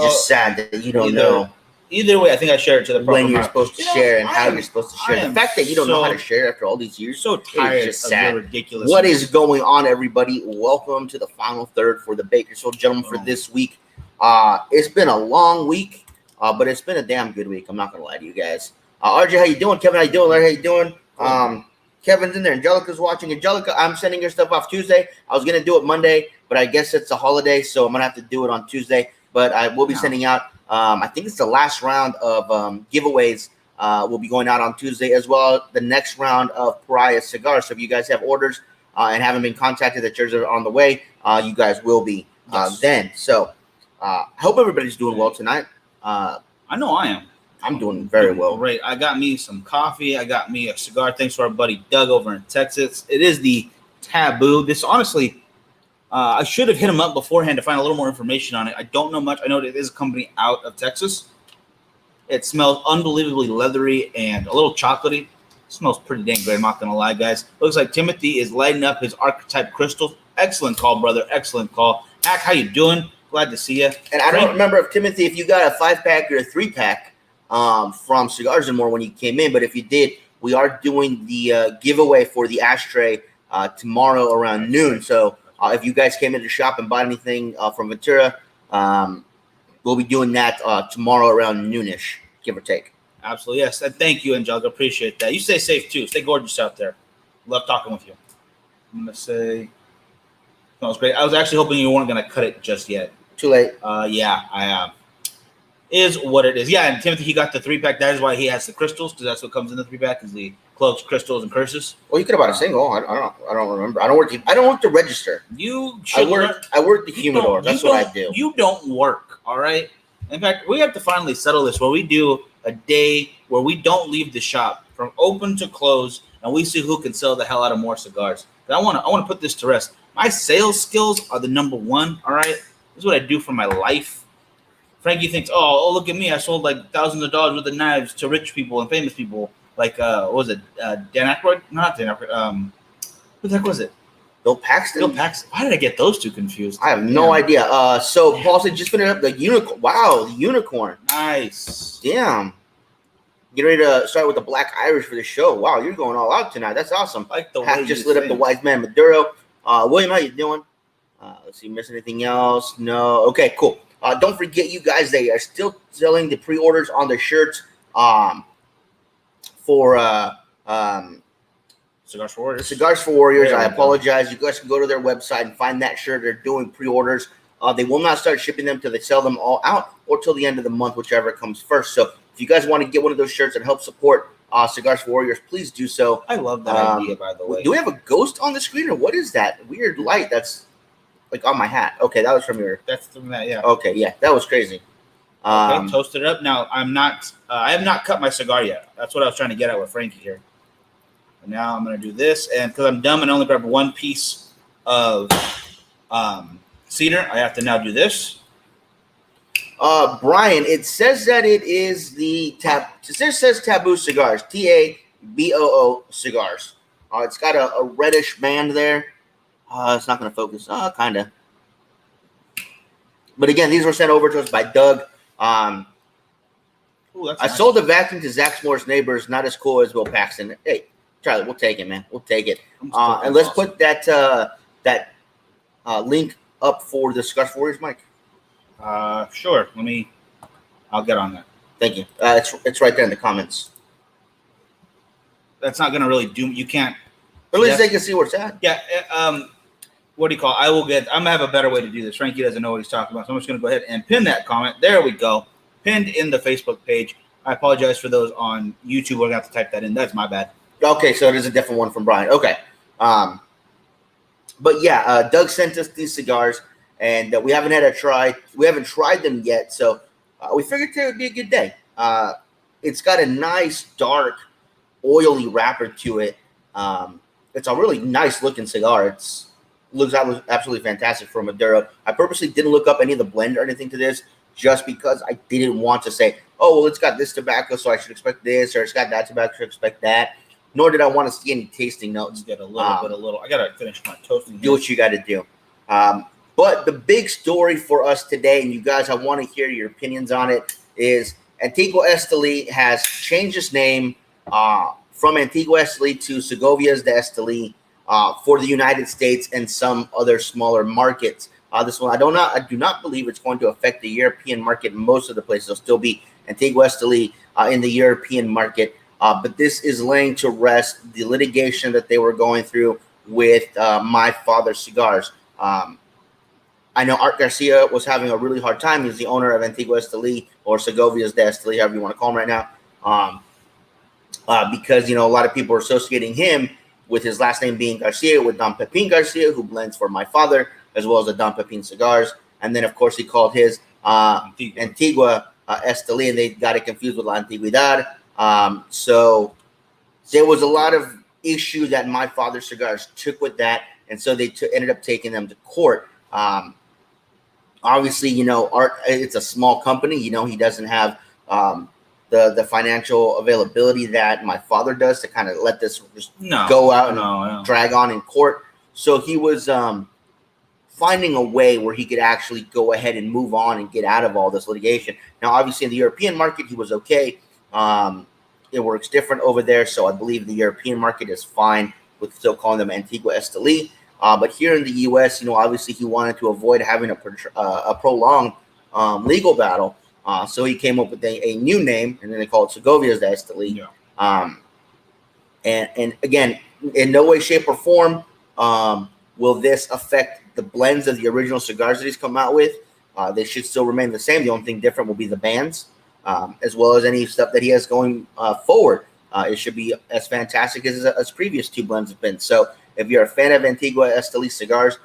just sad that you don't know. Either way, I think I shared it to the proper when you're supposed to share and how you're supposed to share. The fact that you don't know how to share after all these years, so tired is just sad. Your ridiculous. What is going on, everybody? Welcome to the final third for the Bakersfield Gentlemen for this week. It's been a long week, but it's been a damn good week. I'm not gonna lie to you guys. RJ, how you doing? Kevin, how you doing? Larry, how you doing? Kevin's in there. Angelica's watching. Angelica, I'm sending your stuff off Tuesday. I was gonna do it Monday, but I guess it's a holiday, so I'm gonna have to do it on Tuesday. But I will be sending out. I think it's the last round of giveaways. Will be going out on Tuesday as well. The next round of Pariah cigars. So if you guys have orders and haven't been contacted, that yours are on the way. You guys will be then. So I hope everybody's doing well tonight. I know I am. I'm doing very well. Great. I got me some coffee. I got me a cigar. Thanks to our buddy Doug over in Texas. It is the Taboo. This honestly. I should have hit him up beforehand to find a little more information on it. I don't know much. I know it is a company out of Texas. It smells unbelievably leathery and a little chocolatey. It smells pretty dang good. I'm not going to lie, guys. Looks like Timothy is lighting up his archetype crystals. Excellent call, brother. Excellent call. Hack, how you doing? Glad to see you. And I don't remember if Timothy, if you got a 5-pack or a 3-pack from Cigars and More when you came in. But if you did, we are doing the giveaway for the ashtray tomorrow around noon. So if you guys came into the shop and bought anything from Ventura, we'll be doing that tomorrow around noonish, give or take. Absolutely, yes. And thank you, Angelica. Appreciate that. You stay safe, too. Stay gorgeous out there. Love talking with you. I'm going to say that was great. I was actually hoping you weren't going to cut it just yet. Too late. Yeah, I am. Is what it is. Yeah, and Timothy, he got the 3-pack. That is why he has the crystals, because that's what comes in the 3-pack is the cloaks, crystals, and curses. Well, you could have bought a single. I don't remember. I don't work the register. You should. I work the humidor. That's what I do. You don't work. All right. In fact, we have to finally settle this where we do a day where we don't leave the shop from open to close, and we see who can sell the hell out of more cigars. I want to put this to rest. My sales skills are the number one. All right. This is what I do for my life. Frankie thinks, oh, look at me. I sold like thousands of dollars worth of knives to rich people and famous people. Like, what was it? Dan Aykroyd? Not Dan Aykroyd. Who the heck was it? Bill Paxton? Bill Paxton. Why did I get those two confused? I have no idea. So Paul said just finished up the unicorn. Wow, the unicorn. Nice. Damn. Get ready to start with the Black Irish for the show. Wow, you're going all out tonight. That's awesome. Like the way just lit up the Wise Man Maduro. William, how you doing? Let's see, miss anything else? No. Okay, cool. Don't forget, you guys, they are still selling the pre-orders on the shirts for Cigars for Warriors. Cigars for Warriors. I apologize. You guys can go to their website and find that shirt. They're doing pre-orders. They will not start shipping them till they sell them all out or till the end of the month, whichever comes first. So if you guys want to get one of those shirts and help support Cigars for Warriors, please do so. I love that idea, by the way. Do we have a ghost on the screen, or what is that weird light that's like on my hat? Okay, that was from your. That's from that, yeah. Okay, yeah, that was crazy. Okay, toast it up. Now I have not cut my cigar yet. That's what I was trying to get at with Frankie here. And now I'm gonna do this, and because I'm dumb and only grabbed one piece of cedar, I have to now do this. Brian, it says that it is the It says Taboo Cigars, TABOO Cigars. It's got a reddish band there. It's not going to focus. Kind of. But again, these were sent over to us by Doug. I sold the vacuum to Zach Moore's neighbors. Not as cool as Bill Paxton. Hey, Charlie, we'll take it, man. We'll take it. And let's put that link up for the Cigars for Warriors, Mike. Sure. I'll get on that. Thank you. It's right there in the comments. That's not going to really do. You can't. At least they can see where it's at. Yeah. What do you call it? I'm going to have a better way to do this. Frankie doesn't know what he's talking about. So I'm just going to go ahead and pin that comment. There we go. Pinned in the Facebook page. I apologize for those on YouTube. We're going to have to type that in. That's my bad. Okay. So it is a different one from Brian. Okay. But yeah, Doug sent us these cigars, and we haven't had a try. We haven't tried them yet. So we figured today would be a good day. It's got a nice, dark, oily wrapper to it. It's a really nice looking cigar. It looks absolutely fantastic for Maduro. I purposely didn't look up any of the blend or anything to this just because I didn't want to say, oh, well, it's got this tobacco, so I should expect this, or it's got that tobacco, so I should expect that. Nor did I want to see any tasting notes. Get a little. I got to finish my toasting. Do what you got to do. But the big story for us today, and you guys, I want to hear your opinions on it, is Antigua Esteli has changed its name from Antigua Esteli to Segovias de Esteli for the United States and some other smaller markets. This one, I do not believe it's going to affect the European market. Most of the places will still be Antigua Esteli in the European market. But this is laying to rest the litigation that they were going through with My Father Cigars. I know Art Garcia was having a really hard time. He's the owner of Antigua Esteli, or Segovias de Esteli, however you want to call him right now, because, a lot of people are associating him with his last name being Garcia, with Don Pepin Garcia, who blends for My Father, as well as the Don Pepin cigars. And then, of course, he called his Antigua Esteli, and they got it confused with La Antigüedad. So there was a lot of issue that My Father Cigars took with that, and so they ended up taking them to court. Obviously, Art, it's a small company. He doesn't have the financial availability that My Father does to kind of let this just go out and drag on in court. So he was finding a way where he could actually go ahead and move on and get out of all this litigation. Now, obviously, in the European market, he was okay. It works different over there, so I believe the European market is fine with still calling them Antigua Esteli. But here in the U.S., obviously he wanted to avoid having a prolonged legal battle, so he came up with a new name, and then they call it Segovias de Esteli. Yeah. And again, in no way, shape, or form will this affect the blends of the original cigars that he's come out with. They should still remain the same. The only thing different will be the bands, as well as any stuff that he has going forward. It should be as fantastic as previous two blends have been. So if you're a fan of Antigua Esteli cigars,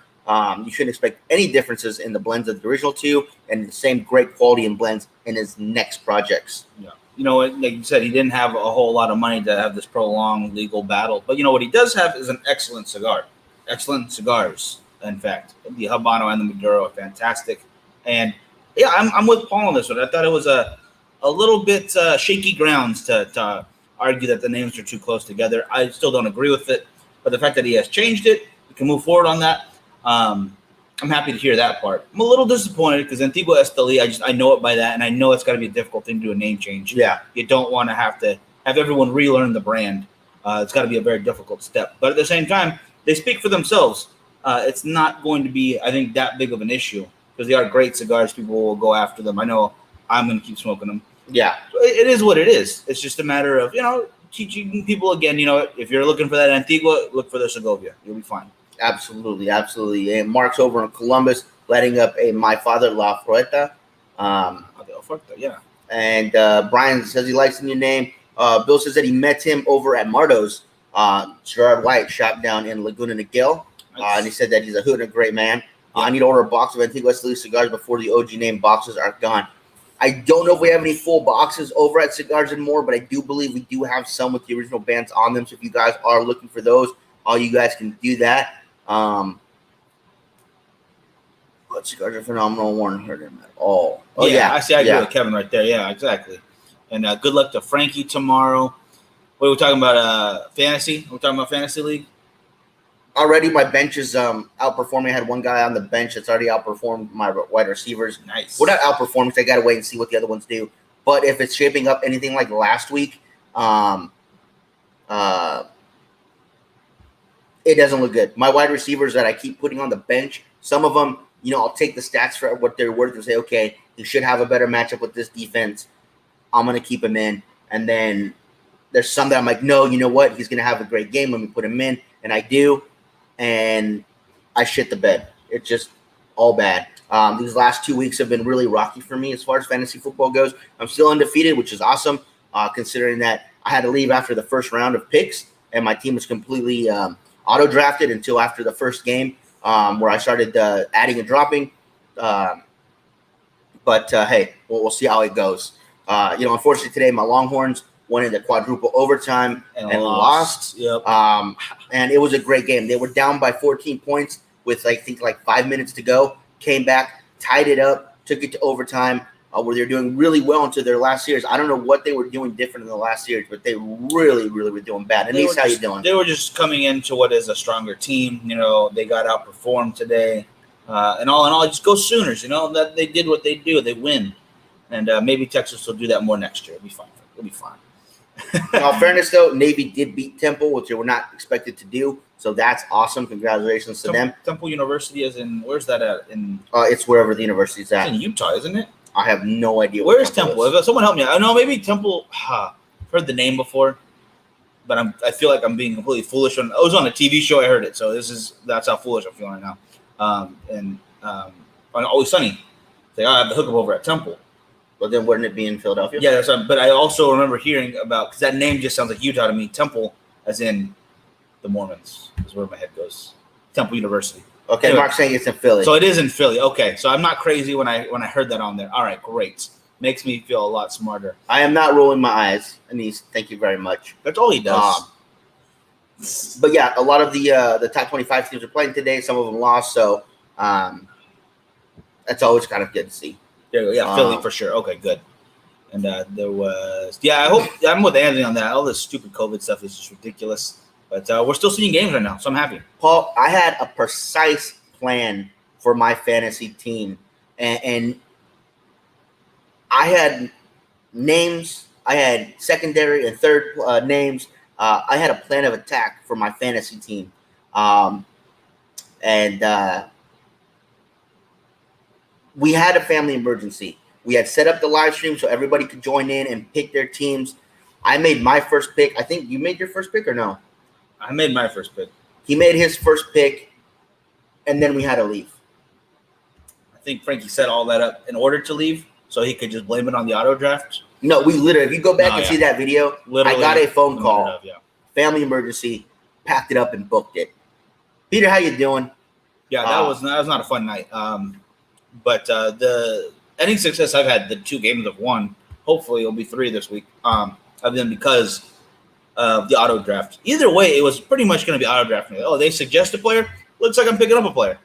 you shouldn't expect any differences in the blends of the original two, and the same great quality in blends in his next projects. Yeah. Like you said, he didn't have a whole lot of money to have this prolonged legal battle. But what he does have is an excellent cigar. Excellent cigars, in fact. The Habano and the Maduro are fantastic. And yeah, I'm with Paul on this one. I thought it was a little bit shaky grounds to argue that the names are too close together. I still don't agree with it. But the fact that he has changed it, we can move forward on that. I'm happy to hear that part. I'm a little disappointed because Antigua Esteli, I know it by that, and I know it's got to be a difficult thing to do a name change. Yeah. You don't want to have everyone relearn the brand. It's got to be a very difficult step. But at the same time, they speak for themselves. It's not going to be, I think, that big of an issue because they are great cigars. People will go after them. I know I'm going to keep smoking them. Yeah. It is what it is. It's just a matter of, teaching people again, if you're looking for that Antigua, look for the Segovia. You'll be fine. Absolutely, absolutely. And Mark's over in Columbus, letting up a My Father La Frueta. Yeah. And Brian says he likes the new name. Bill says that he met him over at Mardo's. Gerard White shot down in Laguna Niguel. Nice. And he said that he's a hood and a great man. Yeah. I need to order a box of Antigua Esteli cigars before the OG name boxes are gone. I don't know if we have any full boxes over at Cigars and More, but I do believe we do have some with the original bands on them. So if you guys are looking for those, all you guys can do that. But cigars are phenomenal. Warren heard him at all. Oh yeah, I agree with Kevin right there. Yeah, exactly. And good luck to Frankie tomorrow. What are we talking about? Fantasy? We're talking about Fantasy League? Already my bench is outperforming. I had one guy on the bench that's already outperformed my wide receivers. Nice. We're not outperforming, so I got to wait and see what the other ones do. But if it's shaping up anything like last week, it doesn't look good. My wide receivers that I keep putting on the bench, some of them, I'll take the stats for what they're worth and say, okay, he should have a better matchup with this defense. I'm going to keep him in. And then there's some that I'm like, no, you know what? He's going to have a great game. Let me put him in. And I do. And I shit the bed. It's just all bad. These last 2 weeks have been really rocky for me as far as fantasy football goes. I'm still undefeated, which is awesome, considering that I had to leave after the first round of picks, and my team was completely auto-drafted until after the first game where I started adding and dropping. But hey, we'll see how it goes. Unfortunately today, my Longhorns went into quadruple overtime and lost. Yep. And it was a great game. They were down by 14 points with, I think, 5 minutes to go. Came back, tied it up, took it to overtime, where they're doing really well into their last series. I don't know what they were doing different in the last series, but they really, really were doing bad. Denise, how you doing? They were just coming into what is a stronger team. They got outperformed today. And all in all, just go Sooners. That they did what they do. They win. And maybe Texas will do that more next year. It'll be fine. It'll be fine. In all fairness, though, Navy did beat Temple, which they were not expected to do. So that's awesome. Congratulations to them. Temple University is where's that at? It's wherever the university's at. It's in Utah, isn't it? I have no idea. Where is Temple? If someone help me. I know maybe Temple. I've heard the name before, but I feel like I'm being completely foolish. It was on a TV show. I heard it, so that's how foolish I'm feeling right now. On Always Sunny, I have the hookup over at Temple. But then wouldn't it be in Philadelphia? Yeah, but I also remember hearing about, because that name just sounds like Utah to me. Temple, as in the Mormons, is where my head goes. Temple University. Okay, anyway, Mark's saying it's in Philly. So it is in Philly. Okay, so I'm not crazy when I heard that on there. All right, great. Makes me feel a lot smarter. I am not rolling my eyes, Anise. Thank you very much. That's all he does. But yeah, a lot of the top 25 teams are playing today. Some of them lost, so that's always kind of good to see. Yeah, Philly for sure. Okay, good. And there was, I'm with Anthony on that. All this stupid COVID stuff is just ridiculous. But we're still seeing games right now, so I'm happy. Paul, I had a precise plan for my fantasy team, and I had names. I had secondary and third names. I had a plan of attack for my fantasy team, and we had a family emergency. We had set up the live stream so everybody could join in and pick their teams. I made my first pick. I think you made your first pick or no? I made my first pick. He made his first pick, and then we had to leave. I think Frankie set all that up in order to leave so he could just blame it on the auto draft. No, we literally, if you go back and see that video, literally, I got a phone call, family emergency, packed it up and booked it. Peter, how you doing? Yeah, that was not a fun night. But any success I've had, the 2 games I've won, hopefully it'll be 3 this week, have been because of the auto draft. Either way, it was pretty much going to be auto draft. Oh, they suggest a player? Looks like I'm picking up a player.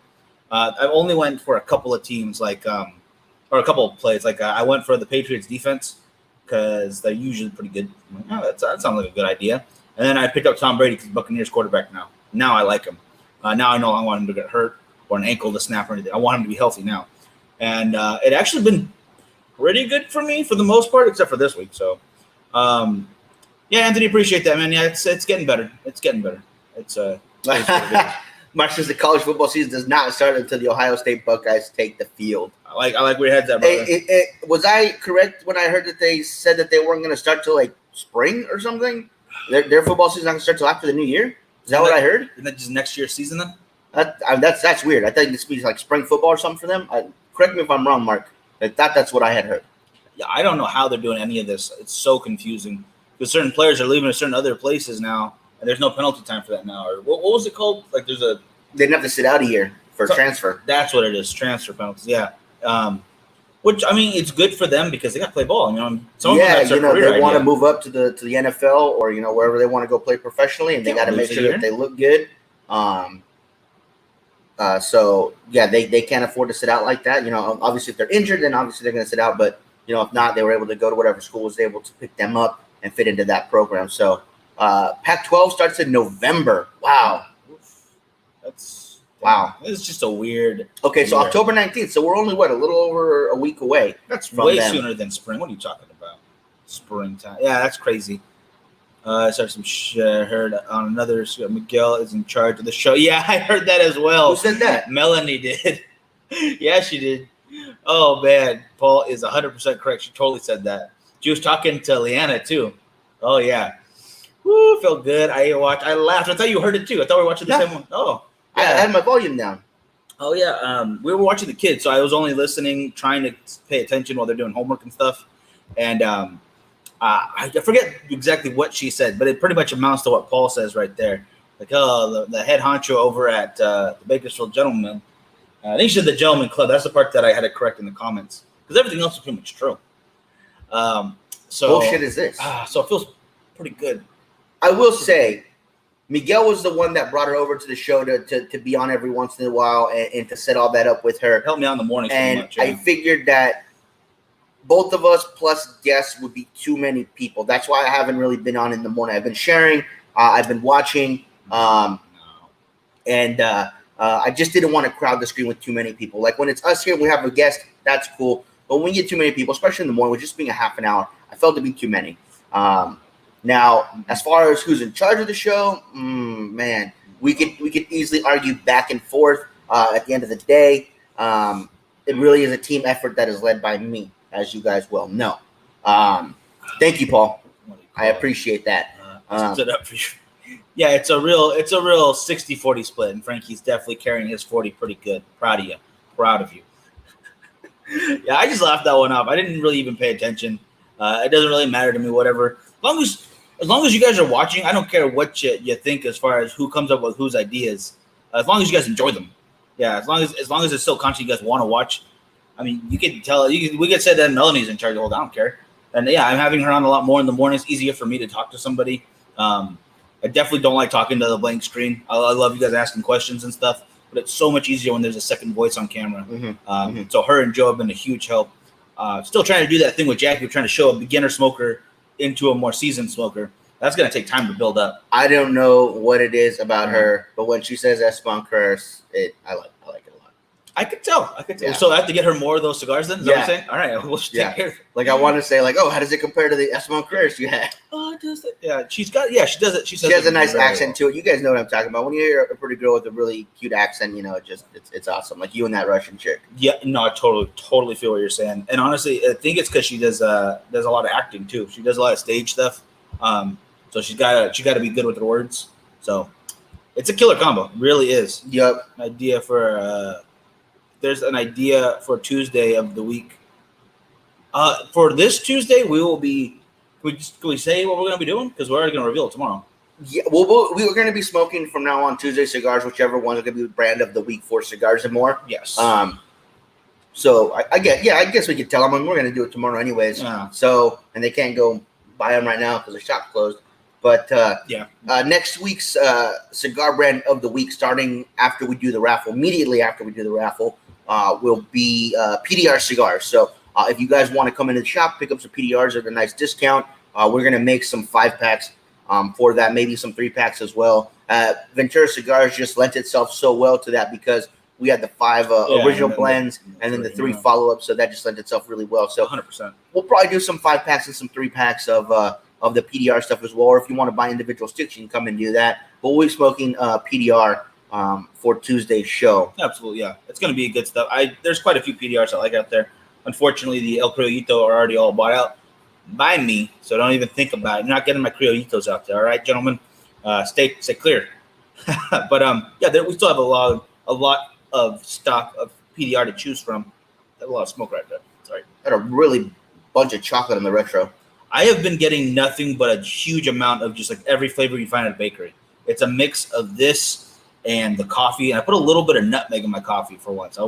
I only went for a couple of teams, or a couple of plays. I went for the Patriots defense because they're usually pretty good. I'm like, that sounds like a good idea. And then I picked up Tom Brady because Buccaneers quarterback now. Now I like him. Now I know I want him to get hurt or an ankle to snap or anything. I want him to be healthy now. And it actually been pretty good for me for the most part, except for this week. So, Anthony, appreciate that, man. Yeah, it's getting better. It's getting better. It's Mark says the college football season does not start until the Ohio State Buckeyes take the field. I like where your head's at, brother. Was I correct when I heard that they said that they weren't going to start till spring or something? Their football season not going to start till after the new year? Is that what I heard? Isn't that just next year's season then? That's weird. I think this means spring football or something for them. Correct me if I'm wrong, Mark. I thought that's what I had heard. Yeah, I don't know how they're doing any of this. It's so confusing because certain players are leaving to certain other places now, and there's no penalty time for that now. Or what was it called? They didn't have to sit out a year for transfer. That's what it is. Transfer penalties. Yeah. Which it's good for them because they got to play ball. Some of them they want to move up to the NFL or wherever they want to go play professionally, and they got to make sure that they look good. So they can't afford to sit out like that. Obviously if they're injured, then obviously they're going to sit out. But if not, they were able to go to whatever school was able to pick them up and fit into that program. So Pac-12 starts in November. Wow. Wow. It's just a weird. Okay, so October 19th. So we're only, a little over a week away. That's way sooner than spring. What are you talking about? Springtime. Yeah, that's crazy. I saw some heard on another. Miguel is in charge of the show. Yeah, I heard that as well. Who said that? Melanie did. Yeah, she did. Oh, man. Paul is 100% correct. She totally said that. She was talking to Leanna, too. Oh, yeah. Woo, felt good. I laughed. I thought you heard it, too. I thought we were watching the same one. Oh. Yeah. I had my volume down. Oh, yeah. We were watching the kids, so I was only listening, trying to pay attention while they're doing homework and stuff. And I forget exactly what she said, but it pretty much amounts to what Paul says right there. The head honcho over at the Bakersfield Gentleman. I think she said the Gentleman Club. That's the part that I had to correct in the comments because everything else is pretty much true. So bullshit is this? So it feels pretty good. I will say, Miguel was the one that brought her over to the show to be on every once in a while and to set all that up with her. Help me out in the morning. And so much, yeah. I figured that both of us plus guests would be too many people. That's why I haven't really been on in the morning. I've been sharing. I've been watching. And I just didn't want to crowd the screen with too many people. Like when it's us here and we have a guest, that's cool. But when you get too many people, especially in the morning, with just being a half an hour, I felt it'd be too many. Now, as far as who's in charge of the show, man, we could easily argue back and forth. At the end of the day, it really is a team effort that is led by me, as you guys well know. Thank you, Paul. I appreciate that. Stood up for you. Yeah, it's a real 60-40 split, and Frankie's definitely carrying his 40 pretty good. Proud of you. Proud of you. Yeah, I just laughed that one off. I didn't really even pay attention. It doesn't really matter to me, whatever. As long as you guys are watching, I don't care what you think as far as who comes up with whose ideas. As long as you guys enjoy them. Yeah, as long as it's still content you guys want to watch. I mean, you can tell. We could say that Melanie's in charge. Well, I don't care. And yeah, I'm having her on a lot more in the morning. It's easier for me to talk to somebody. I definitely don't like talking to the blank screen. I love you guys asking questions and stuff, but it's so much easier when there's a second voice on camera. So her and Joe have been a huge help. Still trying to do that thing with Jackie, trying to show a beginner smoker into a more seasoned smoker. That's going to take time to build up. I don't know what it is about her, but when she says Esteban Curse, I like it a lot. I could tell. Yeah. So I have to get her more of those cigars then? Is that what I'm saying? All right. We'll take care of it. Like I want to say, like, oh, how does it compare to the Esteban Curse you had? Does it? Yeah, she does it. She has a nice accent to it. You guys know what I'm talking about. When you hear a pretty girl with a really cute accent, it's awesome. Like you and that Russian chick. Yeah, no, I totally feel what you're saying. And honestly, I think it's because she does a lot of acting too. She does a lot of stage stuff. So she got to be good with her words. So it's a killer combo. It really is. Yep. There's an idea for Tuesday of the week. For this Tuesday, we will be. Can we say what we're going to be doing? Because we're already going to reveal it tomorrow. Yeah, well, we were going to be smoking from now on Tuesday cigars, whichever one is going to be the brand of the week for Cigars and More. Yes. So I guess we could tell them, and we're going to do it tomorrow anyways. Yeah. So, and they can't go buy them right now because the shop's closed. But next week's cigar brand of the week, starting after we do the raffle, immediately after we do the raffle, will be PDR cigars. So if you guys want to come into the shop, pick up some PDRs at a nice discount. We're going to make some 5-packs for that, maybe some 3-packs as well. Ventura Cigars just lent itself so well to that because we had the 5 original blends and then the 3 follow-ups, so that just lent itself really well. So 100%. We'll probably do some 5-packs and some 3-packs of the PDR stuff as well. Or if you want to buy individual sticks, you can come and do that. But we'll be smoking PDR for Tuesday's show. Absolutely, yeah. It's going to be good stuff. There's quite a few PDRs I like out there. Unfortunately, the El Criollito are already all bought out by me, so don't even think about it. You're not getting my Criollitos out there, all right, gentlemen? Stay clear. But we still have a lot of stock of PDR to choose from. Have a lot of smoke right there. Sorry. Got a really bunch of chocolate in the retro. I have been getting nothing but a huge amount of just like every flavor you find at a bakery. It's a mix of this and the coffee, and I put a little bit of nutmeg in my coffee for once.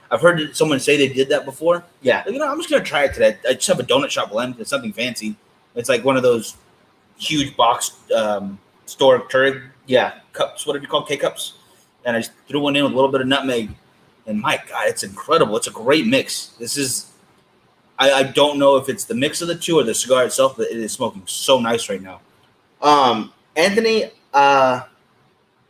I've heard someone say they did that before. Yeah. I'm just going to try it today. I just have a donut shop blend. It's something fancy. It's like one of those huge box store Keurig cups. What do you call K-cups? And I just threw one in with a little bit of nutmeg. And my God, it's incredible. It's a great mix. This is, I don't know if it's the mix of the two or the cigar itself, but it is smoking so nice right now. Anthony, why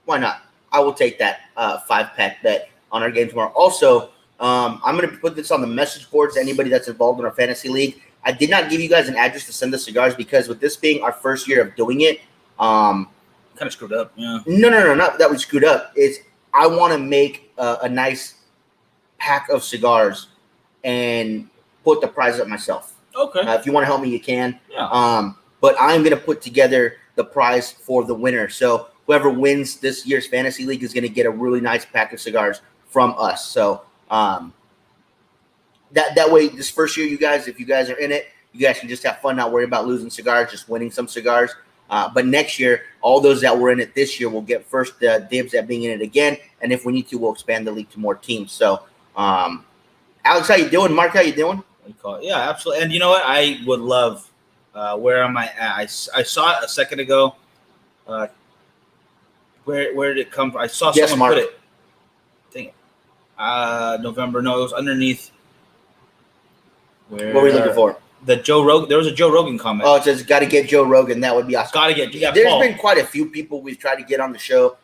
not? I will take that 5-pack bet on our game tomorrow. Also, I'm going to put this on the message boards to anybody that's involved in our fantasy league. I did not give you guys an address to send the cigars because with this being our first year of doing it, kind of screwed up. Yeah. No, not that we screwed up. It's I want to make a nice pack of cigars and put the prize up myself. Okay. If you want to help me, you can. Yeah. But I'm going to put together the prize for the winner. So whoever wins this year's fantasy league is going to get a really nice pack of cigars from us. So that way, this first year, you guys, if you guys are in it, you guys can just have fun, not worry about losing cigars, just winning some cigars. But next year, all those that were in it this year will get first dibs at being in it again. And if we need to, we'll expand the league to more teams. So, Alex, how you doing? Mark, how you doing? Yeah, absolutely. And you know what? I would love. Where am I at? I saw it a second ago. Where did it come from? I saw someone Mark. put it. Dang it. November. No, it was underneath. What were you looking for? The Joe Rogan. There was a Joe Rogan comment. Oh, it says got to get Joe Rogan. That would be awesome. Got to get. Yeah, There's Paul. been quite a few people we've tried to get on the show.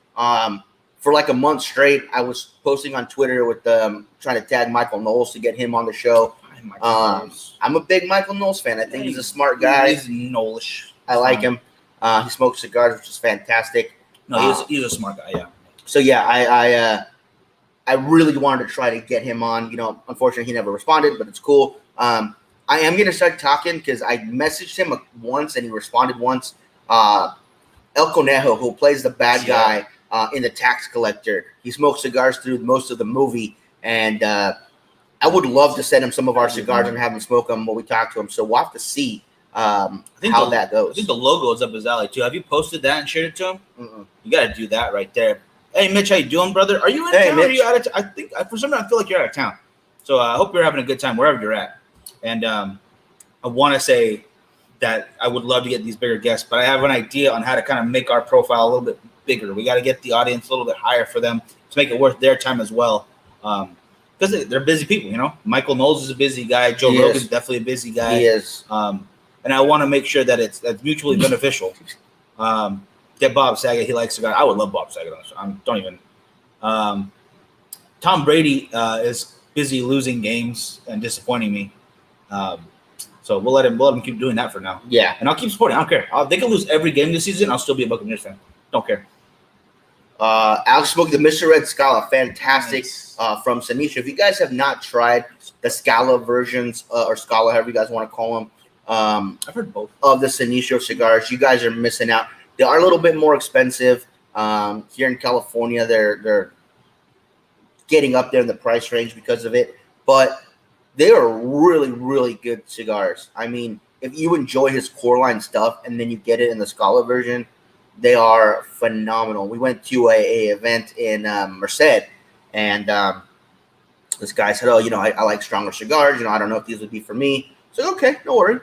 for like a month straight, I was posting on Twitter with trying to tag Michael Knowles to get him on the show. I'm a big Michael Knowles fan. I think he's a smart guy. He's Knowles. I like him. He smokes cigars, which is fantastic. No, he's a smart guy. Yeah. So yeah, I really wanted to try to get him on. You know, unfortunately, he never responded, but it's cool. I am gonna start talking because I messaged him once and he responded once. El Conejo, who plays the bad guy in The Tax Collector, he smokes cigars through most of the movie, and I would love to send him some of our cigars and have him smoke them while we talk to him. So we'll have to see how that goes. I think the logo is up his alley too. Have you posted that and shared it to him? Mm-mm. You got to do that right there. Hey, Mitch, how you doing, brother? Are you in town? Mitch. Or are you out of town? I think for some reason I feel like you're out of town. So I hope you're having a good time wherever you're at. And I want to say that I would love to get these bigger guests, but I have an idea on how to kind of make our profile a little bit bigger. We got to get the audience a little bit higher for them to make it worth their time as well. Because they're busy people, you know. Michael Knowles is a busy guy. Joe Rogan's definitely a busy guy. He is. And I want to make sure that that's mutually beneficial. Get Bob Saget. He likes cigars. I would love Bob Saget. Don't even. Tom Brady is busy losing games and disappointing me. So we'll let him keep doing that for now. Yeah. And I'll keep supporting. I don't care. They can lose every game this season. I'll still be a Buccaneers fan. Don't care. Alex smoked the Mr. Red Scala, fantastic, from Sinistra. If you guys have not tried the Scala versions or Scala, however you guys want to call them, I've heard both of the Sinistra cigars, you guys are missing out. They are a little bit more expensive. Here in California, they're getting up there in the price range because of it, but they are really, really good cigars. I mean, if you enjoy his core line stuff and then you get it in the Scala version, they are phenomenal. We went to a event in Merced, and this guy said, "Oh, you know, I like stronger cigars. You know, I don't know if these would be for me." So okay, no worry.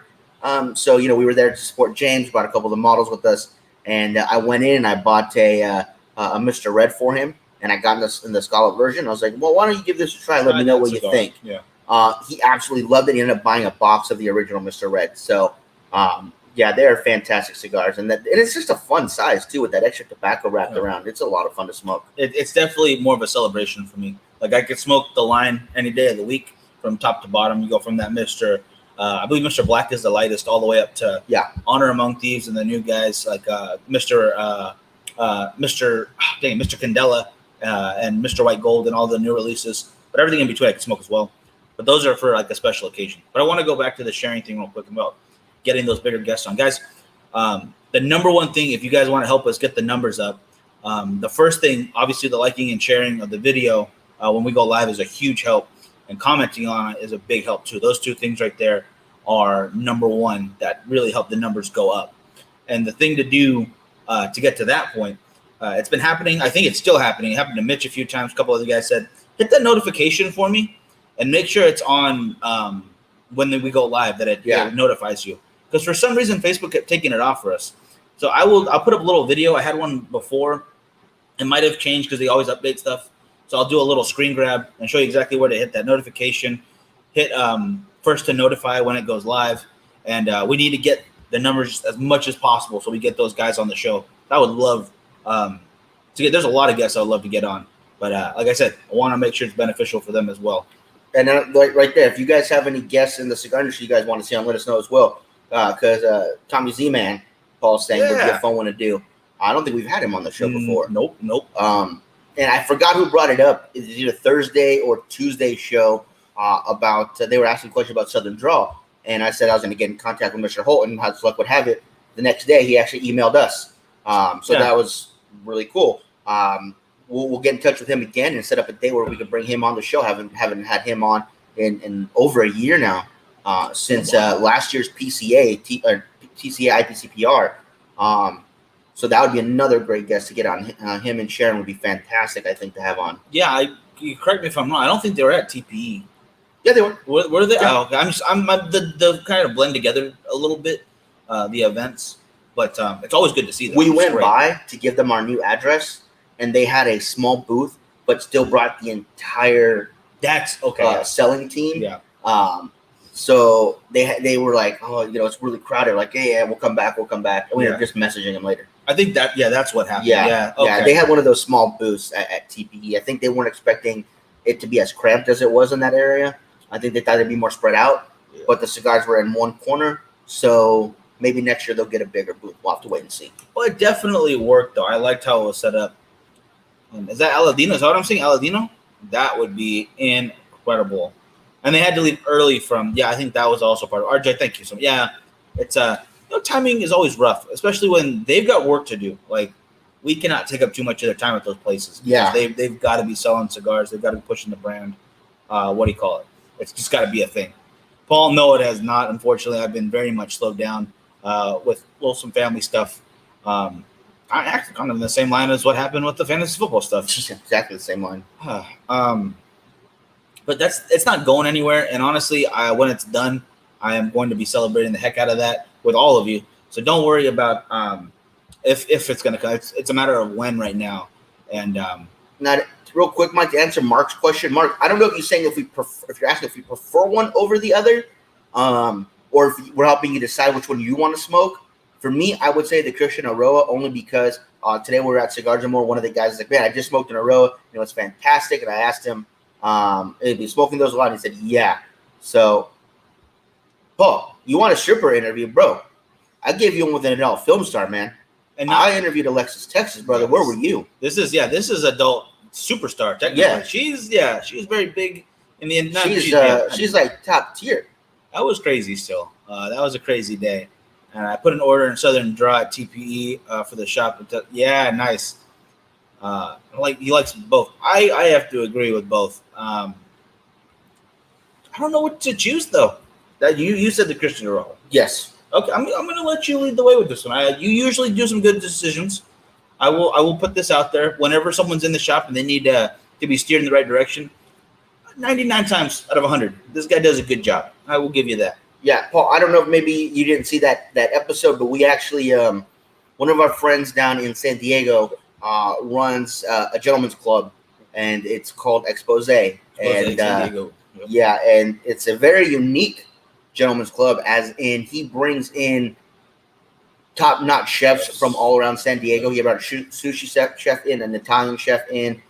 So you know, we were there to support James. Brought a couple of the models with us, and I went in and I bought a Mr. Red for him, and I got in the Scala version. I was like, "Well, why don't you give this a try? Let me know what you think." Yeah. He absolutely loved it. He ended up buying a box of the original Mr. Red. So. Yeah, they are fantastic cigars, and it's just a fun size too with that extra tobacco wrapped around. It's a lot of fun to smoke. It's definitely more of a celebration for me. Like I could smoke the line any day of the week from top to bottom. You go from that Mr. I believe Mr. Black is the lightest, all the way up to Honor Among Thieves and the new guys like Mr. Candela and Mr. White Gold and all the new releases. But everything in between I can smoke as well. But those are for like a special occasion. But I want to go back to the sharing thing real quick about getting those bigger guests on. Guys, the number one thing, if you guys want to help us get the numbers up, the first thing, obviously the liking and sharing of the video when we go live is a huge help, and commenting on it is a big help too. Those two things right there are number one that really help the numbers go up. And the thing to do to get to that point, it's been happening. I think it's still happening. It happened to Mitch a few times. A couple other guys said, hit that notification for me and make sure it's on when we go live, that it notifies you. Because for some reason, Facebook kept taking it off for us. So I'll put up a little video. I had one before. It might have changed because they always update stuff. So I'll do a little screen grab and show you exactly where to hit that notification. Hit first to notify when it goes live. And we need to get the numbers as much as possible so we get those guys on the show. I would love to get. There's a lot of guests I would love to get on. But like I said, I want to make sure it's beneficial for them as well. And right there, if you guys have any guests in the cigar industry you guys want to see on, let us know as well. Because Tommy Z-Man, Paul's saying, would be a fun one to do. I don't think we've had him on the show before. Nope. And I forgot who brought it up. It's either Thursday or Tuesday show about they were asking questions about Southern Draw. And I said I was going to get in contact with Mr. Holton. How luck would have it, the next day he actually emailed us. That was really cool. We'll get in touch with him again and set up a day where we can bring him on the show. Haven't had him on in over a year now. Since last year's TCA IPCPR. So that would be another great guest to get on. Him and Sharon would be fantastic, I think, to have on. Yeah, you correct me if I'm wrong. I don't think they were at TPE. Yeah, they were. Were they? Yeah. Oh, okay. I'm the kind of blend together a little bit, the events. But it's always good to see them. We went by to give them our new address, and they had a small booth, but still brought the entire selling team. Yeah. So they were like, oh, it's really crowded. Like, yeah, we'll come back. And we were Yeah. just messaging him later. I think that's what happened. Yeah, Yeah. Okay. They had one of those small booths at TPE. I think they weren't expecting it to be as cramped as it was in that area. I think they thought it'd be more spread out, Yeah. but the cigars were in one corner. So maybe next year they'll get a bigger booth. We'll have to wait and see. Well, it definitely worked though. I liked how it was set up. Is that Aladino? Is that what I'm saying? Aladino? That would be incredible. And they had to leave early from. Yeah, I think that was also part of RJ. Thank you so much. Yeah, it's timing is always rough, especially when they've got work to do. Like we cannot take up too much of their time at those places. Yeah. they've got to be selling cigars. They've got to be pushing the brand. What do you call it? It's just got to be a thing. Paul, no, it has not. Unfortunately, I've been very much slowed down with some family stuff. I actually kind of in the same line as what happened with the fantasy football stuff. Exactly the same line. But it's not going anywhere. And honestly, when it's done, I am going to be celebrating the heck out of that with all of you. So don't worry about if it's going to come. It's a matter of when right now. And now, real quick, Mike, to answer Mark's question. Mark, I don't know if you're saying if you're asking if we prefer one over the other, or if we're helping you decide which one you want to smoke. For me, I would say the Christian Aroa only because today we were at Cigars and More. One of the guys was like, man, I just smoked an Aroa. It's fantastic. And I asked him, if he's smoking those a lot. And he said, yeah. So, Paul, you want a stripper interview, bro? I gave you one with an adult film star, man. And I interviewed Alexis Texas, brother. Where were you? This is adult superstar technically. Yeah. She's very big in the she's like top tier. That was crazy still. That was a crazy day. And I put an order in Southern Draw at TPE for the shop. Yeah, nice. He likes both. I have to agree with both. I don't know what to choose though. That you said the Christian Aroa. Yes. Okay, I'm gonna let you lead the way with this one. You usually do some good decisions. I will put this out there. Whenever someone's in the shop and they need to be steered in the right direction, 99 times out of 100, this guy does a good job. I will give you that. Yeah, Paul, I don't know if maybe you didn't see that episode, but we actually, one of our friends down in San Diego runs a gentleman's club, and it's called Expose. And yeah, and it's a very unique gentleman's club, as in he brings in top-notch chefs from all around San Diego. He brought a sushi chef in, an Italian chef in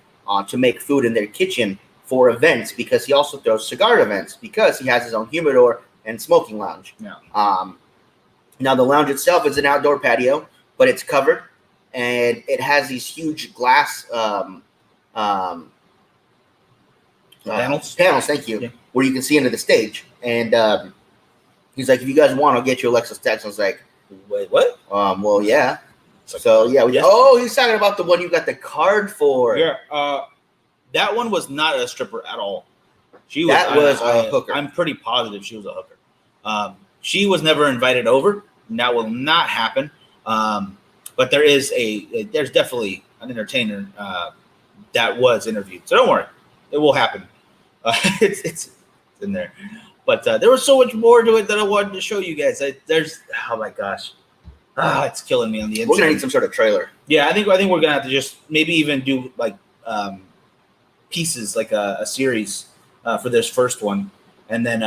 to make food in their kitchen for events, because he also throws cigar events because he has his own humidor and smoking lounge. Yeah. Now the lounge itself is an outdoor patio, but it's covered, and it has these huge glass panels. Panels, thank you, where you can see into the stage. And he's like, if you guys want, I'll get you Alexis Texas. I was like, wait, what? Well, yeah. So yeah, he's talking about the one you got the card for. Yeah. That one was not a stripper at all. She was a hooker. I'm pretty positive she was a hooker. She was never invited over. And that will not happen. But there's definitely an entertainer that was interviewed. So don't worry, it will happen. It's in there. But there was so much more to it that I wanted to show you guys. Oh my gosh, it's killing me on the inside. We're gonna need some sort of trailer. Yeah, I think we're gonna have to just maybe even do like pieces, like a series for this first one, and then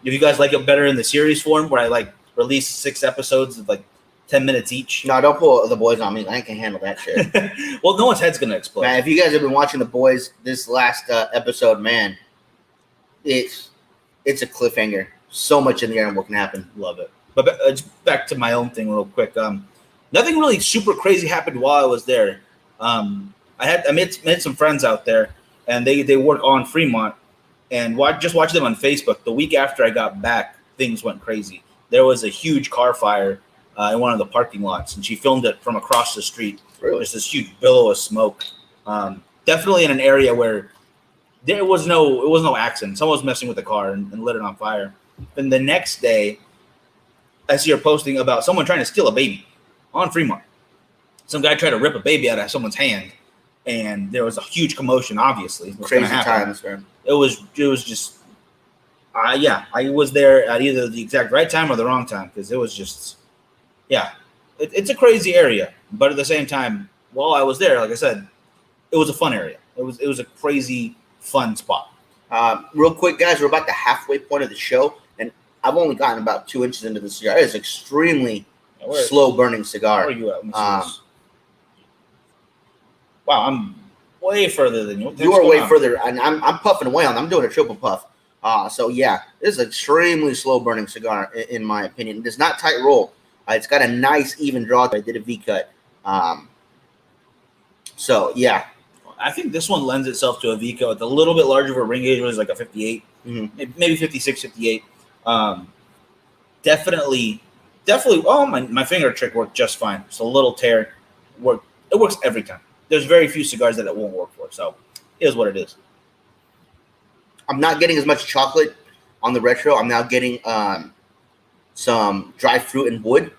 if you guys like it better in the series form, where I like release 6 episodes of like 10 minutes each. No, don't pull the boys on me. I can't handle that shit. Well, no one's head's gonna explode. Man, if you guys have been watching the boys this last episode, man, it's a cliffhanger. So much in the air and what can happen. Love it. But back to my own thing real quick. Nothing really super crazy happened while I was there. I met some friends out there, and they work on Fremont, and just watch them on Facebook. The week after I got back, things went crazy. There was a huge car fire in one of the parking lots, and she filmed it from across the street. Really? There's this huge billow of smoke. Definitely in an area where there was no accident. Someone was messing with the car and lit it on fire. Then the next day, I see her posting about someone trying to steal a baby on Fremont. Some guy tried to rip a baby out of someone's hand, and there was a huge commotion. Obviously, crazy times, man. It was just, I was there at either the exact right time or the wrong time, because it was just, it's a crazy area. But at the same time, while I was there, like I said, it was a fun area. It was a crazy fun spot. Real quick, guys, we're about the halfway point of the show, and I've only gotten about 2 inches into the cigar. It's extremely Where slow burning cigar. are you at? Let me see this. Wow, I'm way further than you. What the You heck's are going way on? further, and I'm puffing away on. I'm doing a triple puff. So yeah, this is an extremely slow burning cigar, in my opinion. It's not tight roll. It's got a nice even draw. I did a V cut. So yeah, I think this one lends itself to a Vico with a little bit larger of a ring gauge, was like a 58, maybe 56, 58. Definitely. Oh, my finger trick worked just fine. Just a little tear. It works every time. There's very few cigars that it won't work for. So it is what it is. I'm not getting as much chocolate on the retro. I'm now getting some dry fruit and wood.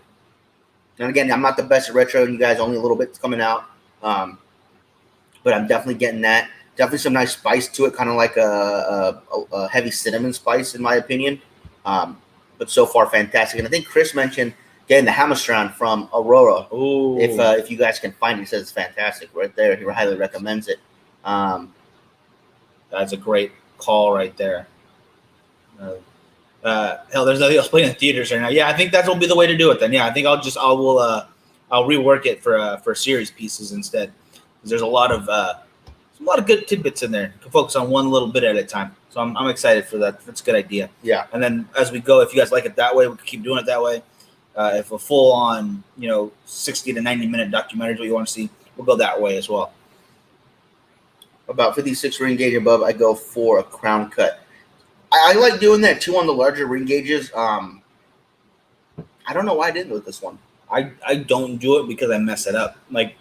And again, I'm not the best at retro, and you guys only a little bit's coming out. But I'm definitely getting that. Definitely some nice spice to it, kind of like a heavy cinnamon spice, in my opinion. But so far, fantastic. And I think Chris mentioned getting the Hamastron from Aurora. Ooh. If you guys can find it, he says it's fantastic right there. He highly recommends it. That's a great call right there. Hell, there's nothing else playing in theaters right now. Yeah, I think that will be the way to do it then. Yeah, I think I'll rework it for series pieces instead. There's a lot of good tidbits in there. You can focus on one little bit at a time. So I'm excited for that. That's a good idea. Yeah. And then as we go, if you guys like it that way, we can keep doing it that way. If a full on 60 to 90 minute documentary is what you want to see, we'll go that way as well. About 56 ring gauge above, I go for a crown cut. I like doing that too on the larger ring gauges. I don't know why I didn't with this one. I don't do it because I mess it up. Like,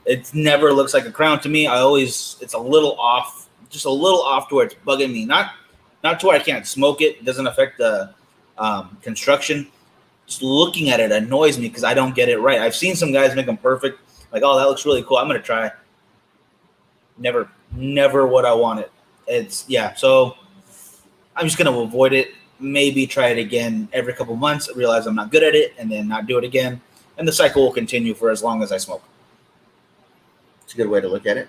it never looks like a crown to me. It's a little off, just a little off to where it's bugging me. Not to where I can't smoke it. It doesn't affect the construction. Just looking at it annoys me because I don't get it right. I've seen some guys make them perfect. Like, oh, that looks really cool. I'm going to try. Never what I wanted. So I'm just going to avoid it. Maybe try it again every couple months, realize I'm not good at it, and then not do it again. And the cycle will continue for as long as I smoke. It's a good way to look at it.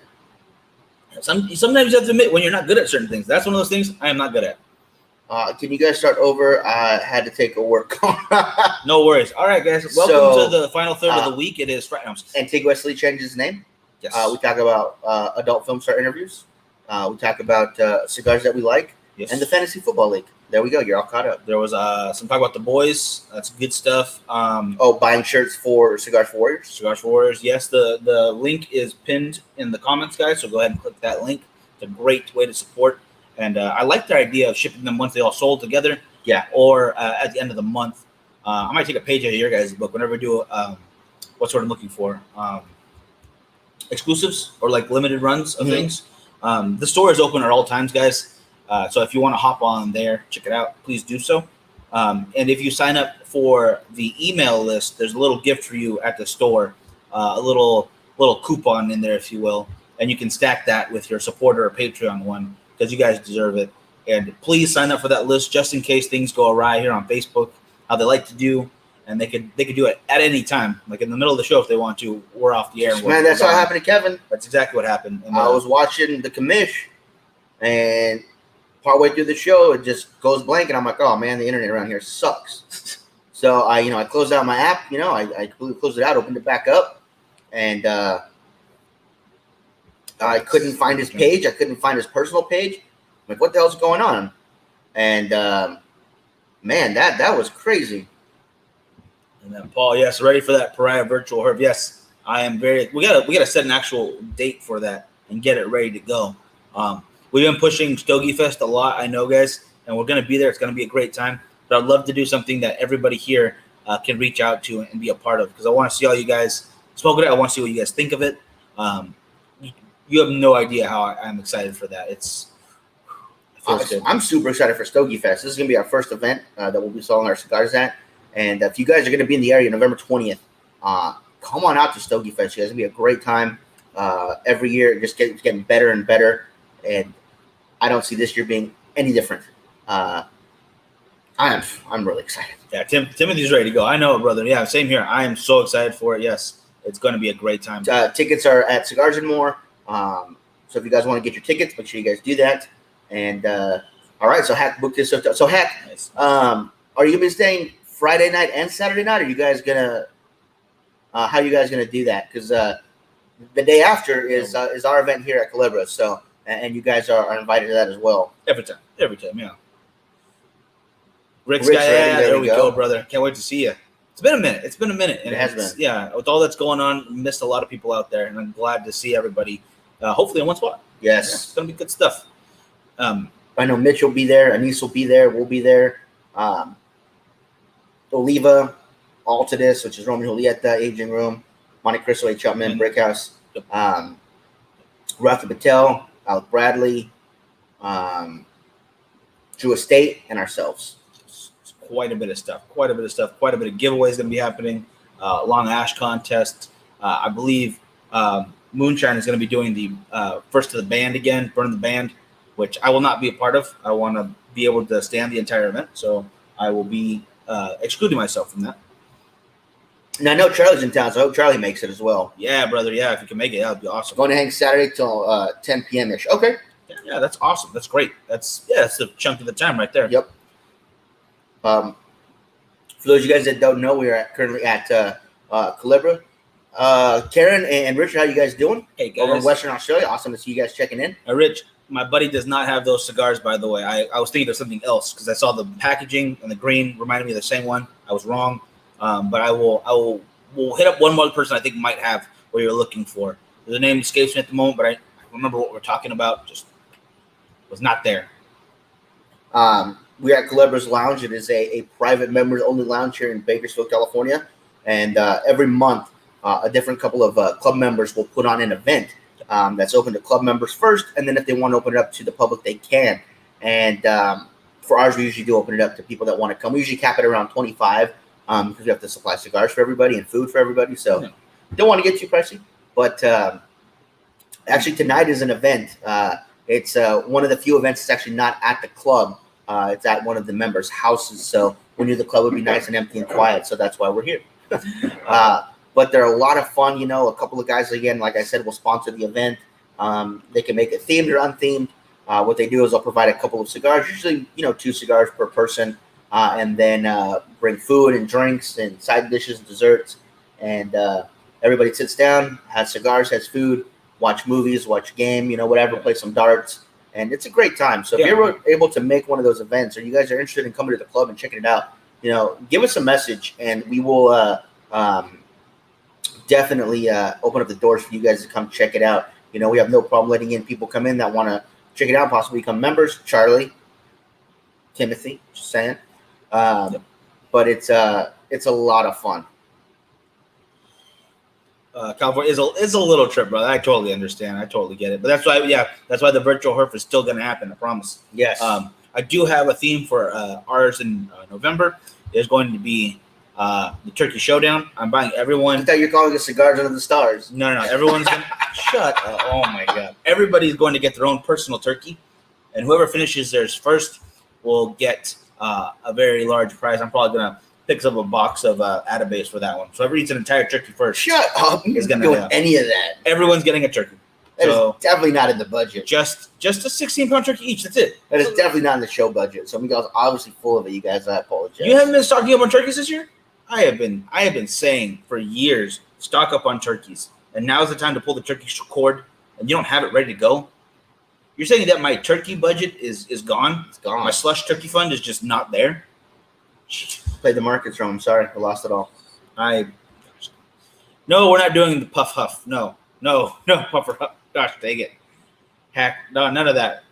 Sometimes you have to admit when you're not good at certain things. That's one of those things I am not good at. Can you guys start over? I had to take a work call. No worries. All right, guys. Welcome to the final third of the week. It is Friday. Antigua Wesley changed his name. Yes. We talk about adult film star interviews. We talk about cigars that we like. Yes. And the Fantasy Football League. There we go. You're all caught up. There was some talk about the boys. That's good stuff. Buying shirts for Cigars for Warriors. Cigars for Warriors. Yes, the link is pinned in the comments, guys. So go ahead and click that link. It's a great way to support. And I like the idea of shipping them once they all sold together. Yeah. Or at the end of the month. I might take a page out of your guys' book whenever we do what's what I'm looking for. Exclusives or like limited runs of things. The store is open at all times, guys. So if you want to hop on there, check it out, please do so. And if you sign up for the email list, there's a little gift for you at the store, a little coupon in there, if you will. And you can stack that with your supporter or Patreon one because you guys deserve it. And please sign up for that list just in case things go awry here on Facebook, how they like to do. And they could do it at any time, like in the middle of the show if they want to. We're off the air. Man, that's how it happened to Kevin. That's exactly what happened. And, I was watching the commish, and partway through the show, it just goes blank, and I'm like, oh man, the internet around here sucks. So I closed out my app. I completely closed it out, opened it back up, and I couldn't find his page. I couldn't find his personal page. I'm like, what the hell's going on? And man, that was crazy. And then Paul, yes, ready for that Pariah virtual herb. Yes, I am very. We gotta set an actual date for that and get it ready to go. We've been pushing Stogie Fest a lot, I know, guys, and we're gonna be there. It's gonna be a great time. But I'd love to do something that everybody here can reach out to and be a part of because I want to see all you guys smoke it. I want to see what you guys think of it. You have no idea how I'm excited for that. It feels good. I'm super excited for Stogie Fest. This is gonna be our first event that we'll be selling our cigars at. And if you guys are going to be in the area November 20th, come on out to Stogie Fest. You guys, it's going to be a great time. Every year, it just getting better and better. And I don't see this year being any different. I'm really excited. Yeah, Timothy's ready to go. I know, brother. Yeah, same here. I am so excited for it. Yes, it's going to be a great time. Tickets are at Cigars and More. So if you guys want to get your tickets, make sure you guys do that. And all right, so Hack booked this. So Hack, Nice. are you gonna be staying Friday night and Saturday night? Or are you guys gonna? How are you guys gonna do that? Because the day after is our event here at Calibra. So and you guys are invited to that as well. Every time, yeah. Rick's Rick's guy, ready, yeah, there there we we go. go, brother. Can't wait to see you. It's been a minute. And It has it's- been. Yeah, with all that's going on, missed a lot of people out there, and I'm glad to see everybody. Hopefully in one spot. Yeah, Yes. it's gonna be good stuff. I know Mitch will be there. Anise will be there. We'll be there. Oliva, Altidus, which is Roman Julieta, Aging Room, Monte Cristo, A. Chapman, Brickhouse, Rafa Patel, Alec Bradley, Drew Estate, and ourselves. It's quite a bit of stuff. Quite a bit of giveaways going to be happening. Long Ash contest. I believe Moonshine is going to be doing the first to the band again, Burn the Band, which I will not be a part of. I want to be able to stand the entire event, so I will be excluding myself from that. And I know Charlie's in town, so I hope Charlie makes it as well. Yeah, brother. Yeah, if you can make it, that would be awesome. Going to hang Saturday till 10 p.m. ish. Okay. Yeah, that's awesome. That's great. That's the chunk of the time right there. Yep. For those of you guys that don't know, we are currently at Calibra. Karen and Richard, how you guys doing? Hey guys. Over in Western Australia. Awesome to see you guys checking in. Rich, my buddy does not have those cigars, by the way. I was thinking of something else because I saw the packaging and the green reminded me of the same one. I was wrong. But I will hit up one more person I think might have what you're looking for. The name escapes me at the moment, but I remember what we're talking about. Just was not there. We're at Calibra's Lounge. It is a private members-only lounge here in Bakersfield, California. And every month, a different couple of club members will put on an event that's open to club members first. And then if they want to open it up to the public, they can. And for ours, we usually do open it up to people that want to come. We usually cap it around 25 because we have to supply cigars for everybody and food for everybody. So don't want to get too pricey. But actually, tonight is an event. It's one of the few events that's actually not at the club. It's at one of the members' houses. So we knew the club would be nice and empty and quiet. So that's why we're here. But they're a lot of fun. You know, a couple of guys, again, like I said, will sponsor the event. They can make it themed or unthemed. What they do is they'll provide a couple of cigars, usually, 2 cigars per person, and then bring food and drinks and side dishes, desserts. And everybody sits down, has cigars, has food, watch movies, watch game, whatever, play some darts. And it's a great time. So if you're able to make one of those events or you guys are interested in coming to the club and checking it out, give us a message and we will definitely open up the doors for you guys to come check it out. We have no problem letting in people come in that want to check it out, possibly become members. Charlie, Timothy, just saying. But it's a lot of fun. California is a little trip, brother. I totally understand. I totally get it. But that's why the virtual herf is still going to happen. I promise. Yes. I do have a theme for ours in November. There's going to be the Turkey Showdown. I'm buying everyone. I thought you were calling it Cigars Under the Stars. No. Everyone's going to shut up. Oh my God. Everybody's going to get their own personal turkey, and whoever finishes theirs first will get a very large prize. I'm probably going to pick up a box of Atabase for that one. So whoever eats an entire turkey first. Shut up. Is gonna doing any of that. Everyone's getting a turkey. That So is definitely not in the budget. just a 16-pound turkey each. That's it. That is definitely not in the show budget. So Miguel's obviously full of it. You guys, I apologize. You haven't been stocking up on turkeys this year? I have been saying for years, stock up on turkeys. And now's the time to pull the turkey cord, and you don't have it ready to go. You're saying that my turkey budget is gone? It's gone. My slush turkey fund is just not there? Played the markets wrong. I'm sorry. I lost it all. No, we're not doing the puff huff. No, puffer huff. Gosh, dang it. Heck, no, none of that.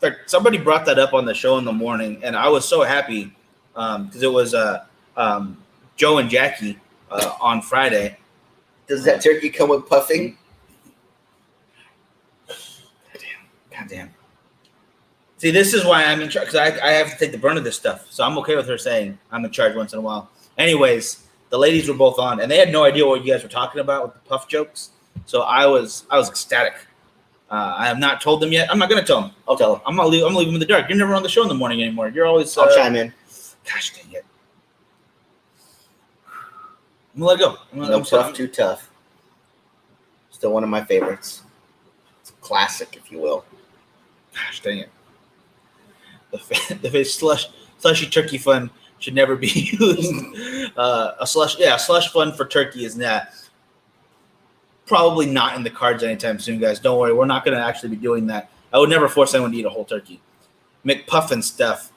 In fact, somebody brought that up on the show in the morning, and I was so happy because it was Joe and Jackie on Friday. Does that turkey come with puffing? God damn. See, this is why I'm in charge, because I have to take the brunt of this stuff. So I'm okay with her saying I'm in charge once in a while. Anyways, the ladies were both on, and they had no idea what you guys were talking about with the puff jokes. So I was ecstatic. I have not told them yet. I'm not going to tell them. I'll tell them. I'm gonna leave them in the dark. You're never on the show in the morning anymore. You're always. I'll chime in. Gosh dang it! I'm gonna let it go. No puff, too tough. Still one of my favorites. It's a classic, if you will. Gosh dang it! the slushy turkey fund should never be used. A slush fund for turkey is probably not in the cards anytime soon, guys. Don't worry, we're not going to actually be doing that. I would never force anyone to eat a whole turkey. McPuffin stuff.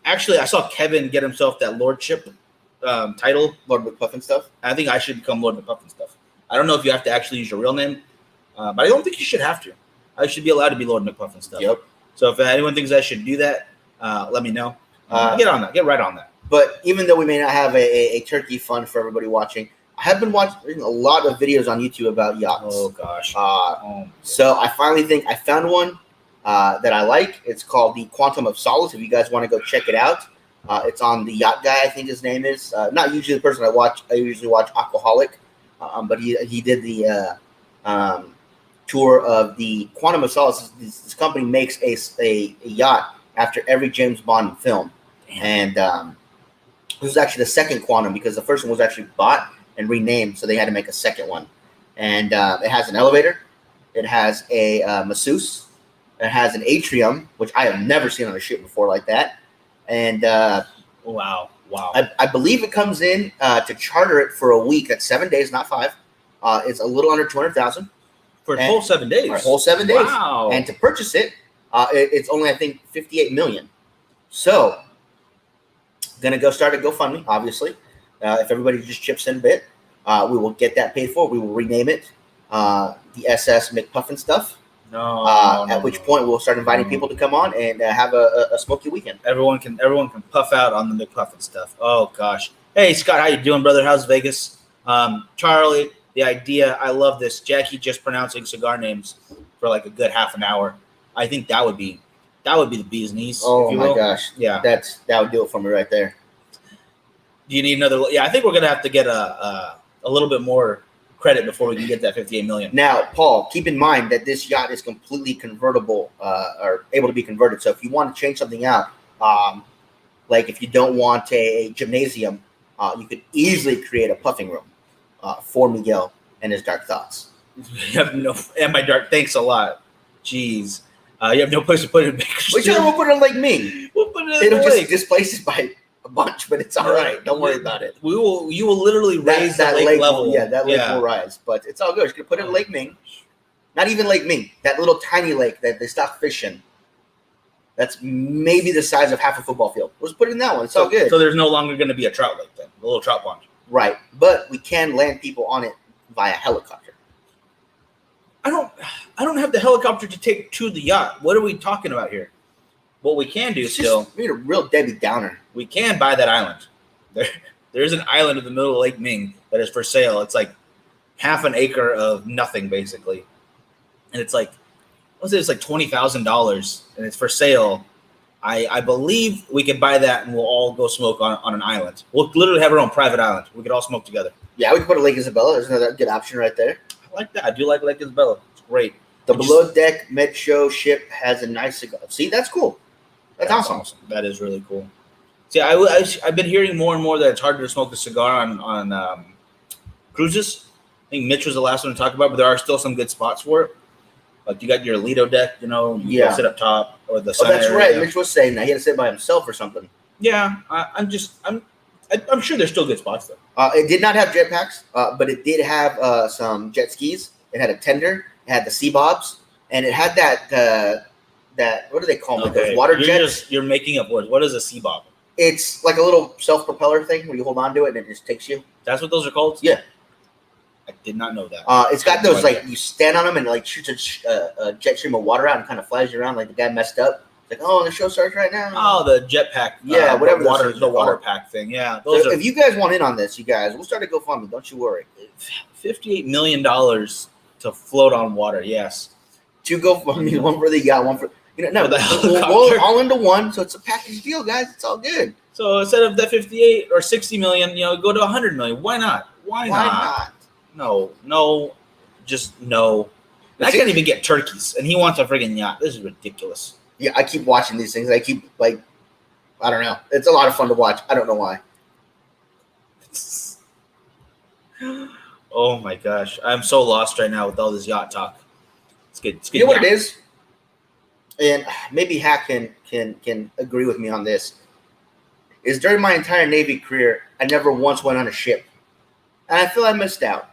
Actually, I saw Kevin get himself that lordship title. Lord McPuffin stuff. I think I should become Lord McPuffin stuff. I don't know if you have to actually use your real name, but I don't think you should have to. I should be allowed to be Lord McPuffin stuff. Yep. So if anyone thinks I should do that, let me know. Get on that. Get right on that. But even though we may not have a turkey fund for everybody watching, I have been watching a lot of videos on YouTube about yachts. Oh gosh. So I finally think I found one that I like. It's called the Quantum of Solace. If you guys want to go check it out, it's on the Yacht Guy, I think his name is. Not usually the person I watch. I usually watch Aquaholic, but he did the tour of the Quantum of Solace. This company makes a yacht after every James Bond film, and this is actually the second Quantum because the first one was actually bought and renamed, so they had to make a second one. And it has an elevator, it has a masseuse, it has an atrium, which I have never seen on a ship before like that. And wow. I believe it comes in to charter it for a week. That's 7 days, not 5. It's a little under 200,000 for a whole 7 days. For a whole 7 days. Wow. And to purchase it, it's only I think 58 million. So, gonna go start a GoFundMe, obviously. If everybody just chips in a bit, we will get that paid for. We will rename it the SS McPuffin stuff. At which point we'll start inviting people to come on and have a smoky weekend. Everyone can puff out on the McPuffin stuff. Oh gosh. Hey Scott, how you doing, brother? How's Vegas? Charlie, the idea. I love this. Jackie just pronouncing cigar names for like a good half an hour. I think that would be the bee's knees. Oh my gosh. Yeah. That would do it for me right there. Do you need another? Yeah, I think we're gonna have to get a little bit more credit before we can get that 58 million. Now, Paul, keep in mind that this yacht is completely convertible or able to be converted. So if you want to change something out, like if you don't want a gymnasium, you could easily create a puffing room for Miguel and his dark thoughts. You have no, and my dark. Thanks a lot. Jeez, you have no place to put it in Bakersfield. Which we'll put it in Lake Ming. We'll put it in It'll the just lake. displace it by a bunch, but it's all right. Don't worry about it. You will literally raise that lake level. That lake will rise, but it's all good. You're gonna put it in Lake Ming. Not even Lake Ming. That little tiny lake that they stock fish in. That's maybe the size of half a football field. Let's put it in that one. It's all good. So there's no longer going to be a trout lake then, a little trout pond. Right, but we can land people on it via helicopter. I don't have the helicopter to take to the yacht. What are we talking about here? What we can do We need a real Debbie Downer. we can buy that island. There's an island in the middle of Lake Ming that is for sale. It's like half an acre of nothing basically, and it's like, let's say it's like $20,000, and it's for sale. I believe we can buy that, and we'll all go smoke on an island. We'll literally have our own private island. We could all smoke together. Yeah, we could put a Lake Isabella. There's another good option right there. I like that. I do like Lake Isabella. It's great. The below deck Med Show ship has a nice cigar. See, that's cool. That's awesome. That is really cool. See, I've been hearing more and more that it's harder to smoke a cigar on cruises. I think Mitch was the last one to talk about, but there are still some good spots for it. Like you got your Lido deck, you go sit up top or the sun that's area. right. Mitch was saying that he had to sit by himself or something. Yeah, I'm sure there's still good spots though. It did not have jetpacks, but it did have some jet skis. It had a tender. It had the sea bobs, and it had that what do they call them? Those water jets. You're making up words. What is a sea bob? It's like a little self-propeller thing where you hold on to it and it just takes you. That's what those are called? Yeah. I did not know that. It's got those like you stand on them and like shoots a jet stream of water out and kind of flies you around like the guy messed up. It's like, oh, the show starts right now. Oh, the jetpack. Yeah, whatever the water pack thing. Yeah, if you guys want in on this, you guys, we'll start a GoFundMe. Don't you worry. $58 million to float on water. Yes. 2 GoFundMe, one for the yacht, one for we'll all into one, so it's a package deal, guys. It's all good. So instead of that 58 or 60 million, go to 100 million. Why not? Why not? No, just no. I can't even get turkeys, and he wants a friggin' yacht. This is ridiculous. Yeah, I keep watching these things. I keep I don't know. It's a lot of fun to watch. I don't know why. Oh my gosh, I'm so lost right now with all this yacht talk. It's good. You know what it is? and maybe Hack can agree with me on this, is during my entire Navy career, I never once went on a ship. And I feel I missed out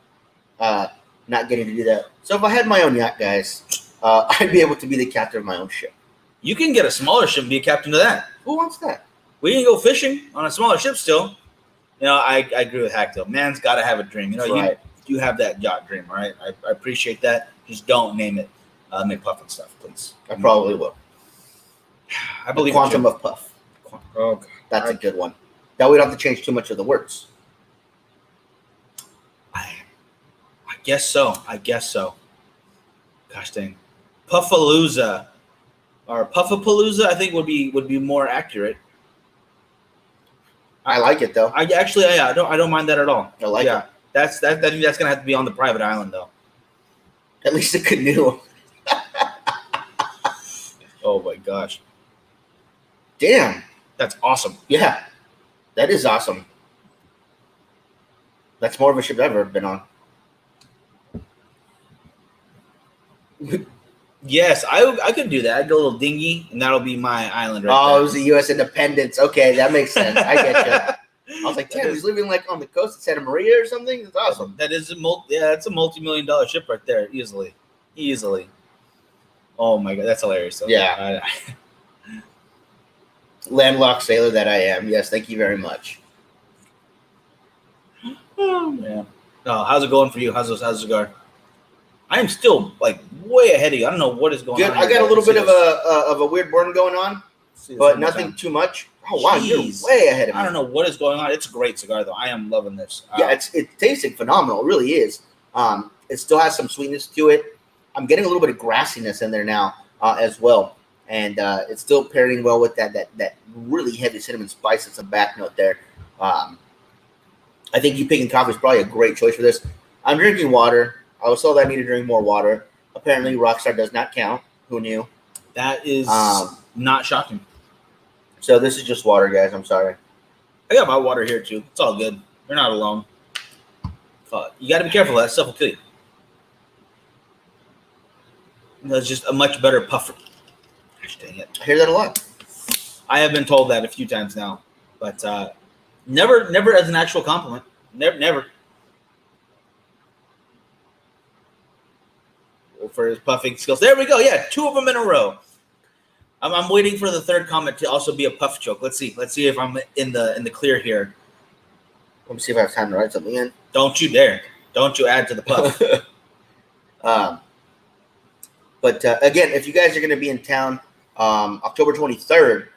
not getting to do that. So if I had my own yacht, guys, I'd be able to be the captain of my own ship. You can get a smaller ship and be a captain of that. Who wants that? We can go fishing on a smaller ship still. You know, I agree with Hack though. Man's got to have a dream. You know, Right. you have that yacht dream, all right? I appreciate that. Just don't name it McPuffin stuff, please. I probably will. I believe The Quantum of Puff. Oh, God. That's a good one. That we don't have to change too much of the words. I guess so. Gosh dang. Puffalooza or Puffapalooza, I think would be more accurate. I like it though. I don't mind that at all. I like it. That's gonna have to be on the private island though. At least a canoe. Oh my gosh. Damn. That's awesome. Yeah. That is awesome. That's more of a ship I've ever been on. Yes, I could do that. I'd go a little dinghy, and that'll be my island right Oh, there. it was the U.S. Independence. Okay, that makes sense. I get you. I was like, damn, he's living like on the coast of Santa Maria or something. That's awesome. That is it's a multi-million-dollar ship right there, easily. Oh my god, that's hilarious. Though. Yeah. Landlocked sailor that I am. Yes, thank you very much. Yeah. Oh, how's it going for you? How's the cigar? I am still like way ahead of you. I don't know what is going Good. on. I got a little bit of a weird burn going on, but nothing too much. Oh wow, you're Jeez. way ahead of me. I don't know what is going on. It's a great cigar though. I am loving this. Yeah, it's tasting phenomenal. It really is. It still has some sweetness to it. I'm getting a little bit of grassiness in there now as well, and it's still pairing well with that really heavy cinnamon spice. That's a back note there. I think you picking coffee is probably a great choice for this. I'm drinking water. I was told I need to drink more water. Apparently, Rockstar does not count. Who knew? That is not shocking. So this is just water, guys. I'm sorry. I got my water here too. It's all good. You're not alone. You got to be careful. That stuff will kill you. That's just a much better puffer. Gosh dang it. I hear that a lot. I have been told that a few times now, but never as an actual compliment. Never. For his puffing skills. There we go. Yeah, 2 of them in a row. I'm waiting for the third comment to also be a puff choke. Let's see if I'm in the clear here. Let me see if I have time to write something in. Don't you dare. Don't you add to the puff. But again, if you guys are going to be in town October 23rd,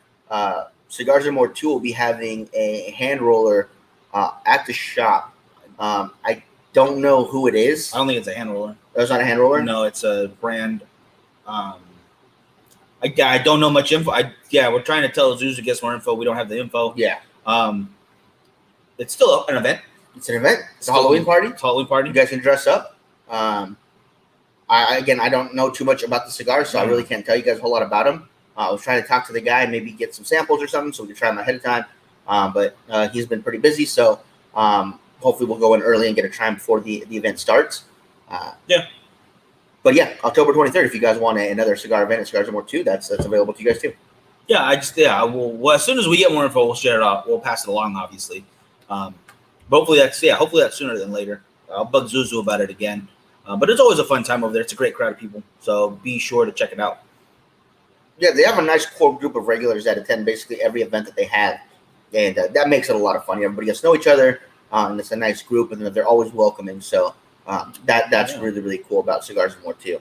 Cigars and More 2 will be having a hand roller at the shop. I don't know who it is. I don't think it's a hand roller. That's not a hand roller? No, it's a brand. I don't know much info. We're trying to tell Zeus to get some more info. We don't have the info. Yeah. It's still an event. It's an event. It's a Halloween party. It's a Halloween party. You guys can dress up. I don't know too much about the cigars, so I really can't tell you guys a whole lot about them. I was trying to talk to the guy and maybe get some samples or something so we can try them ahead of time. But he's been pretty busy, so hopefully we'll go in early and get a try before the event starts. But yeah, October 23rd, if you guys want another cigar event at Cigars and More 2, that's available to you guys too. Yeah, well, as soon as we get more info, we'll share it out. We'll pass it along, obviously. But hopefully that's sooner than later. I'll bug Zuzu about it again. But it's always a fun time over there. It's a great crowd of people, so be sure to check it out. Yeah, they have a nice core group of regulars that attend basically every event that they have, and that makes it a lot of fun. Everybody gets to know each other, and it's a nice group, and they're always welcoming. So that's really, really cool about Cigars and More too.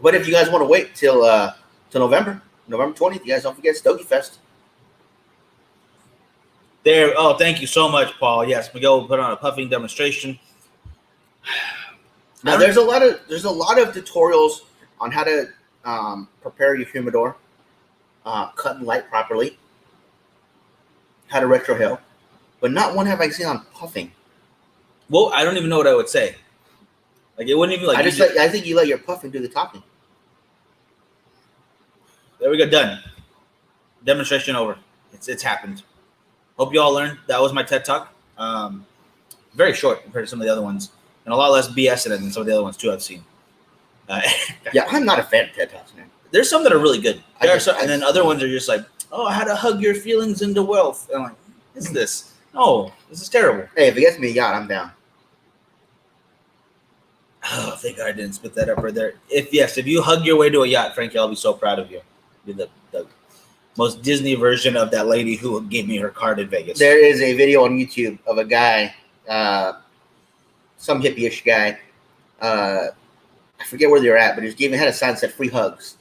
But if you guys want to wait till November 20th, you guys don't forget Stogie Fest. Thank you so much, Paul. Yes, Miguel will put on a puffing demonstration. Now there's a lot of tutorials on how to prepare your humidor, cut and light properly, how to retrohale, but not one have I seen on puffing. Well, I don't even know what I would say. Like it wouldn't even like. I think you let your puffing do the talking. There we go. Done. Demonstration over. It's happened. Hope you all learned. That was my TED Talk. Very short compared to some of the other ones, and a lot less BS in it than some of the other ones too I've seen. Uh, Yeah, I'm not a fan of TED Talks, man. there's some that are really good. I There are just- some, I and then just- other ones are just like, oh, how to hug your feelings into wealth. And I'm like, what is this? No, this is terrible. Hey, if it gets me a yacht, I'm down. Oh, thank God I didn't spit that up right there. If you hug your way to a yacht, Frankie, I'll be so proud of you. You're the most Disney version of that lady who gave me her card in Vegas. There is a video on YouTube of a guy, some hippie-ish guy. I forget where they're at, but he had a sign that said "free hugs,"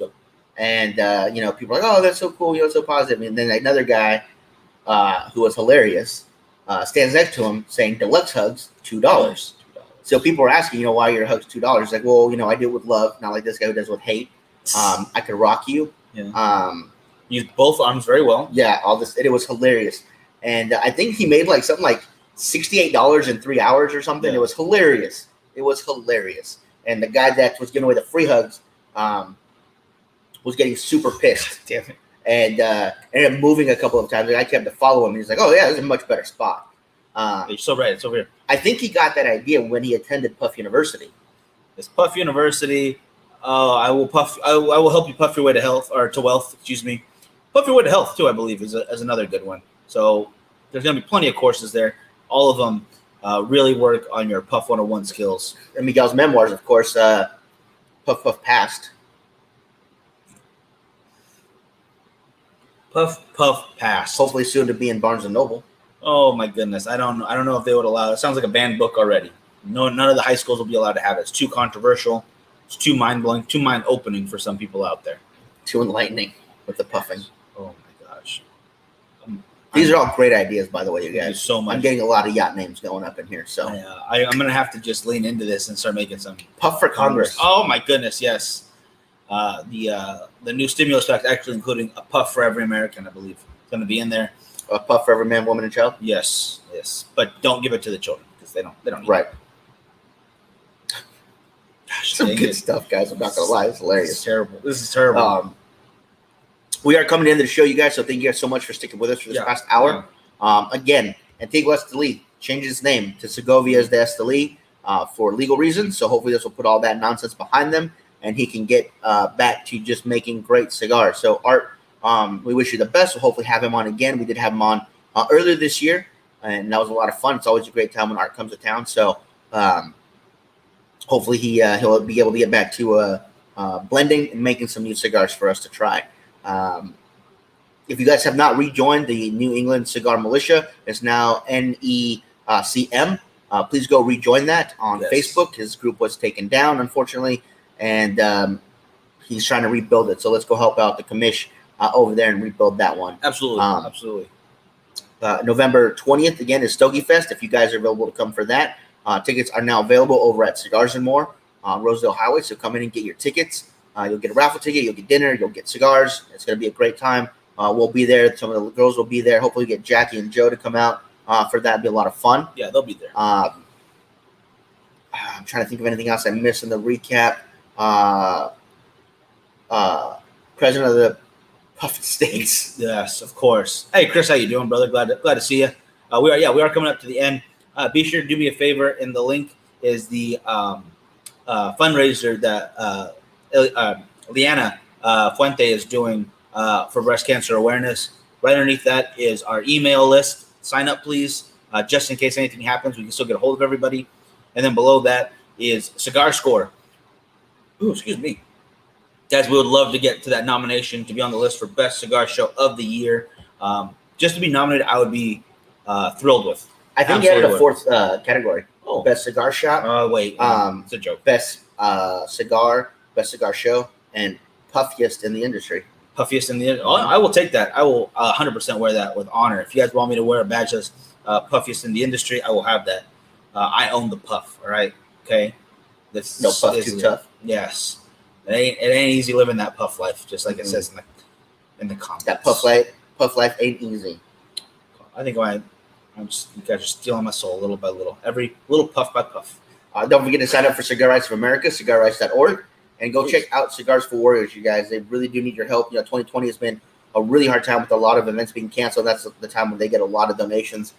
and people are like, "Oh, that's so cool! So positive." And then another guy, who was hilarious, stands next to him saying, "Deluxe hugs, $2." So people are asking, why your hugs $2? Like, well, I do it with love, not like this guy who does it with hate. I could rock you. Yeah. Use both arms very well. Yeah, all this. It was hilarious, and I think he made like something like $68 in 3 hours or something. Yeah. It was hilarious. And the guy that was giving away the free hugs was getting super pissed Damn it. and ended up moving a couple of times. And I kept to follow him. He's like, "Oh yeah, this is a much better spot." You're so right. It's over here. I think he got that idea when he attended Puff University. It's Puff University. I will help you puff your way to health or to wealth. Excuse me. Puff your way to health too. I believe is another good one. So there's going to be plenty of courses there. All of them really work on your Puff 101 skills. And Miguel's memoirs, of course, Puff Puff Passed. Puff Pass. Hopefully soon to be in Barnes and Noble. Oh my goodness. I don't know if they would allow it. It sounds like a banned book already. No, none of the high schools will be allowed to have it. It's too controversial. It's too mind-blowing, too mind-opening for some people out there. Too enlightening with the puffing. Oh my gosh. These are all great ideas, by the way, you Thank you guys. so much. I'm getting a lot of yacht names going up in here. So I'm going to have to just lean into this and start making some Puff for Congress. Oh my goodness, yes. The new stimulus package actually including a puff for every American, I believe. It's going to be in there. A puff for every man, woman, and child. Yes. But don't give it to the children because they don't need Right. it. Gosh, Some dang good it. stuff, guys. I'm not gonna lie, it's This is hilarious. terrible. This is terrible. We are coming to the end of the show, you guys. So thank you guys so much for sticking with us for this Yeah. past hour. Again, Antigua Esteli changed its name to Segovia's de Esteli for legal reasons. So hopefully this will put all that nonsense behind them, and he can get back to just making great cigars. So Art, we wish you the best. We'll hopefully have him on again. We did have him on earlier this year, and that was a lot of fun. It's always a great time when Art comes to town. So hopefully he'll be able to get back to blending and making some new cigars for us to try. If you guys have not rejoined the New England Cigar Militia, it's now NECM. Please go rejoin that on Yes. Facebook. His group was taken down, unfortunately, and he's trying to rebuild it. So let's go help out the commish over there and rebuild that one. Absolutely. Absolutely. November 20th, again, is Stogie Fest. If you guys are available to come for that, tickets are now available over at Cigars and More on Rosedale Highway. So come in and get your tickets. You'll get a raffle ticket. You'll get dinner. You'll get cigars. It's going to be a great time. We'll be there. Some of the girls will be there. Hopefully, we get Jackie and Joe to come out for that. It'll be a lot of fun. Yeah, they'll be there. I'm trying to think of anything else I missed in the recap. President of the Puffin States. Yes, of course. Hey, Chris, how you doing, brother? Glad to see you. We are coming up to the end. Be sure to do me a favor. In the link is the fundraiser that Liana Fuente is doing for breast cancer awareness. Right underneath that is our email list. Sign up, please, just in case anything happens. We can still get a hold of everybody. And then below that is Cigar Score. Ooh, excuse me. Guys, we would love to get to that nomination to be on the list for Best Cigar Show of the Year. Just to be nominated, I would be thrilled with. I think he added a Absolutely. fourth category. Oh, Best Cigar Shop, wait. It's a joke. Best Cigar, Best Cigar Show, and Puffiest in the industry. Puffiest in the oh, I will take that. I will 100% wear that with honor. If you guys want me to wear a badge that's puffiest in the industry, I will have that. I own the puff. All right. Okay. That's No puff too tough. Yes. It ain't easy living that puff life, just like it says in the comments. That puff life ain't easy. I think you guys are stealing my soul little by little. Every little puff by puff. Don't forget to sign up for Cigar Rights of America, cigarrights.org, and go Please. check out Cigars for Warriors, you guys. They really do need your help. 2020 has been a really hard time with a lot of events being canceled. That's the time when they get a lot of donations.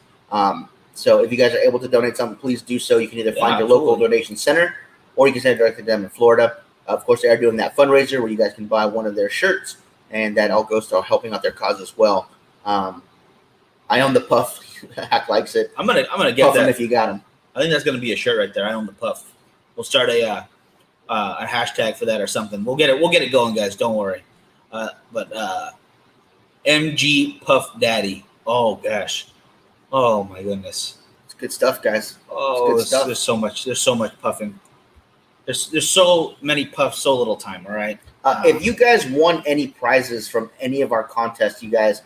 So if you guys are able to donate something, please do so. You can either find your local absolutely. donation center, or you can send it directly to them in Florida. Of course, they are doing that fundraiser where you guys can buy one of their shirts, and that all goes to helping out their cause as well. I own the puff. Hack likes it. I'm gonna get Puff him that. if you got him. I think that's gonna be a shirt right there. I own the puff. We'll start a hashtag for that or something. We'll get it going, guys. Don't worry. But MG Puff Daddy. Oh gosh. Oh my goodness. It's good stuff, guys. Oh, good stuff. there's so much puffing. There's so many puffs, so little time. All right. If you guys won any prizes from any of our contests, you guys,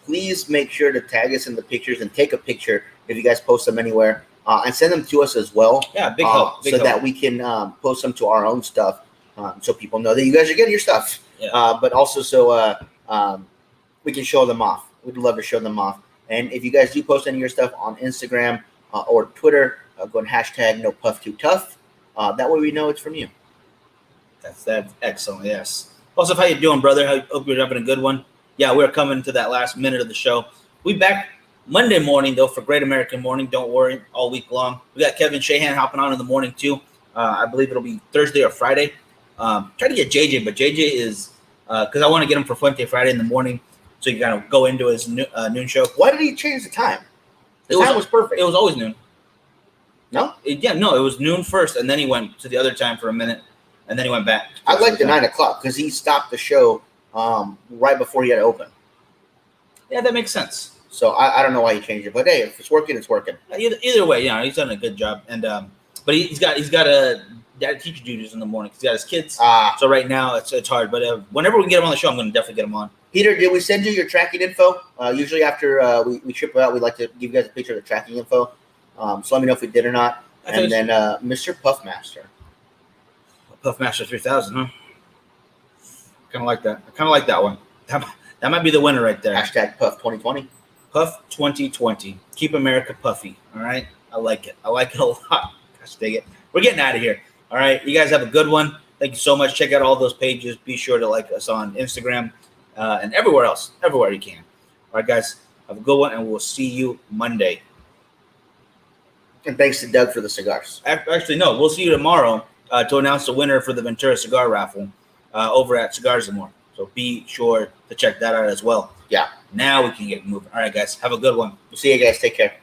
please make sure to tag us in the pictures and take a picture if you guys post them anywhere, and send them to us as well. Yeah, big help. Big so help. that we can post them to our own stuff, so people know that you guys are getting your stuff. Yeah. But also so we can show them off. We'd love to show them off. And if you guys do post any of your stuff on Instagram or Twitter, go and hashtag #NoPuffTooTough. That way we know it's from you. That's excellent. Yes. Joseph, how you doing, brother? Hope you're having a good one. Yeah, we're coming to that last minute of the show. We back Monday morning though for Great American Morning. Don't worry, all week long. We got Kevin Shahan hopping on in the morning too. I believe it'll be Thursday or Friday. Try to get JJ, but JJ is because I want to get him for Fuente Friday in the morning, so you kind of go into his noon show. Why did he change the time? The It time was perfect. It was always noon. No? It was noon first, and then he went to the other time for a minute, and then he went back. I like the 9 o'clock because he stopped the show right before he had to open. Yeah, that makes sense. So I don't know why he changed it, but hey, if it's working, it's working. Either way, he's done a good job, and but he's got a dad teacher duties in the morning. He's got his kids, so right now it's hard. But whenever we can get him on the show, I'm going to definitely get him on. Peter, did we send you your tracking info? Usually after we ship it out, we like to give you guys a picture of the tracking info. So let me know if we did or not. And then Mr. Puffmaster. Puffmaster 3000, huh? Kind of like that. I kind of like that one. That might be the winner right there. Hashtag Puff 2020. Puff 2020. Keep America puffy. All right. I like it. I like it a lot. Gosh, dig it. We're getting out of here. All right. You guys have a good one. Thank you so much. Check out all those pages. Be sure to like us on Instagram and everywhere else. Everywhere you can. All right, guys. Have a good one, and we'll see you Monday. And thanks to Doug for the cigars. Actually, no. We'll see you tomorrow to announce the winner for the Ventura cigar raffle over at Cigars and More. So be sure to check that out as well. Yeah. Now we can get moving. All right, guys. Have a good one. We'll see you guys. Take care.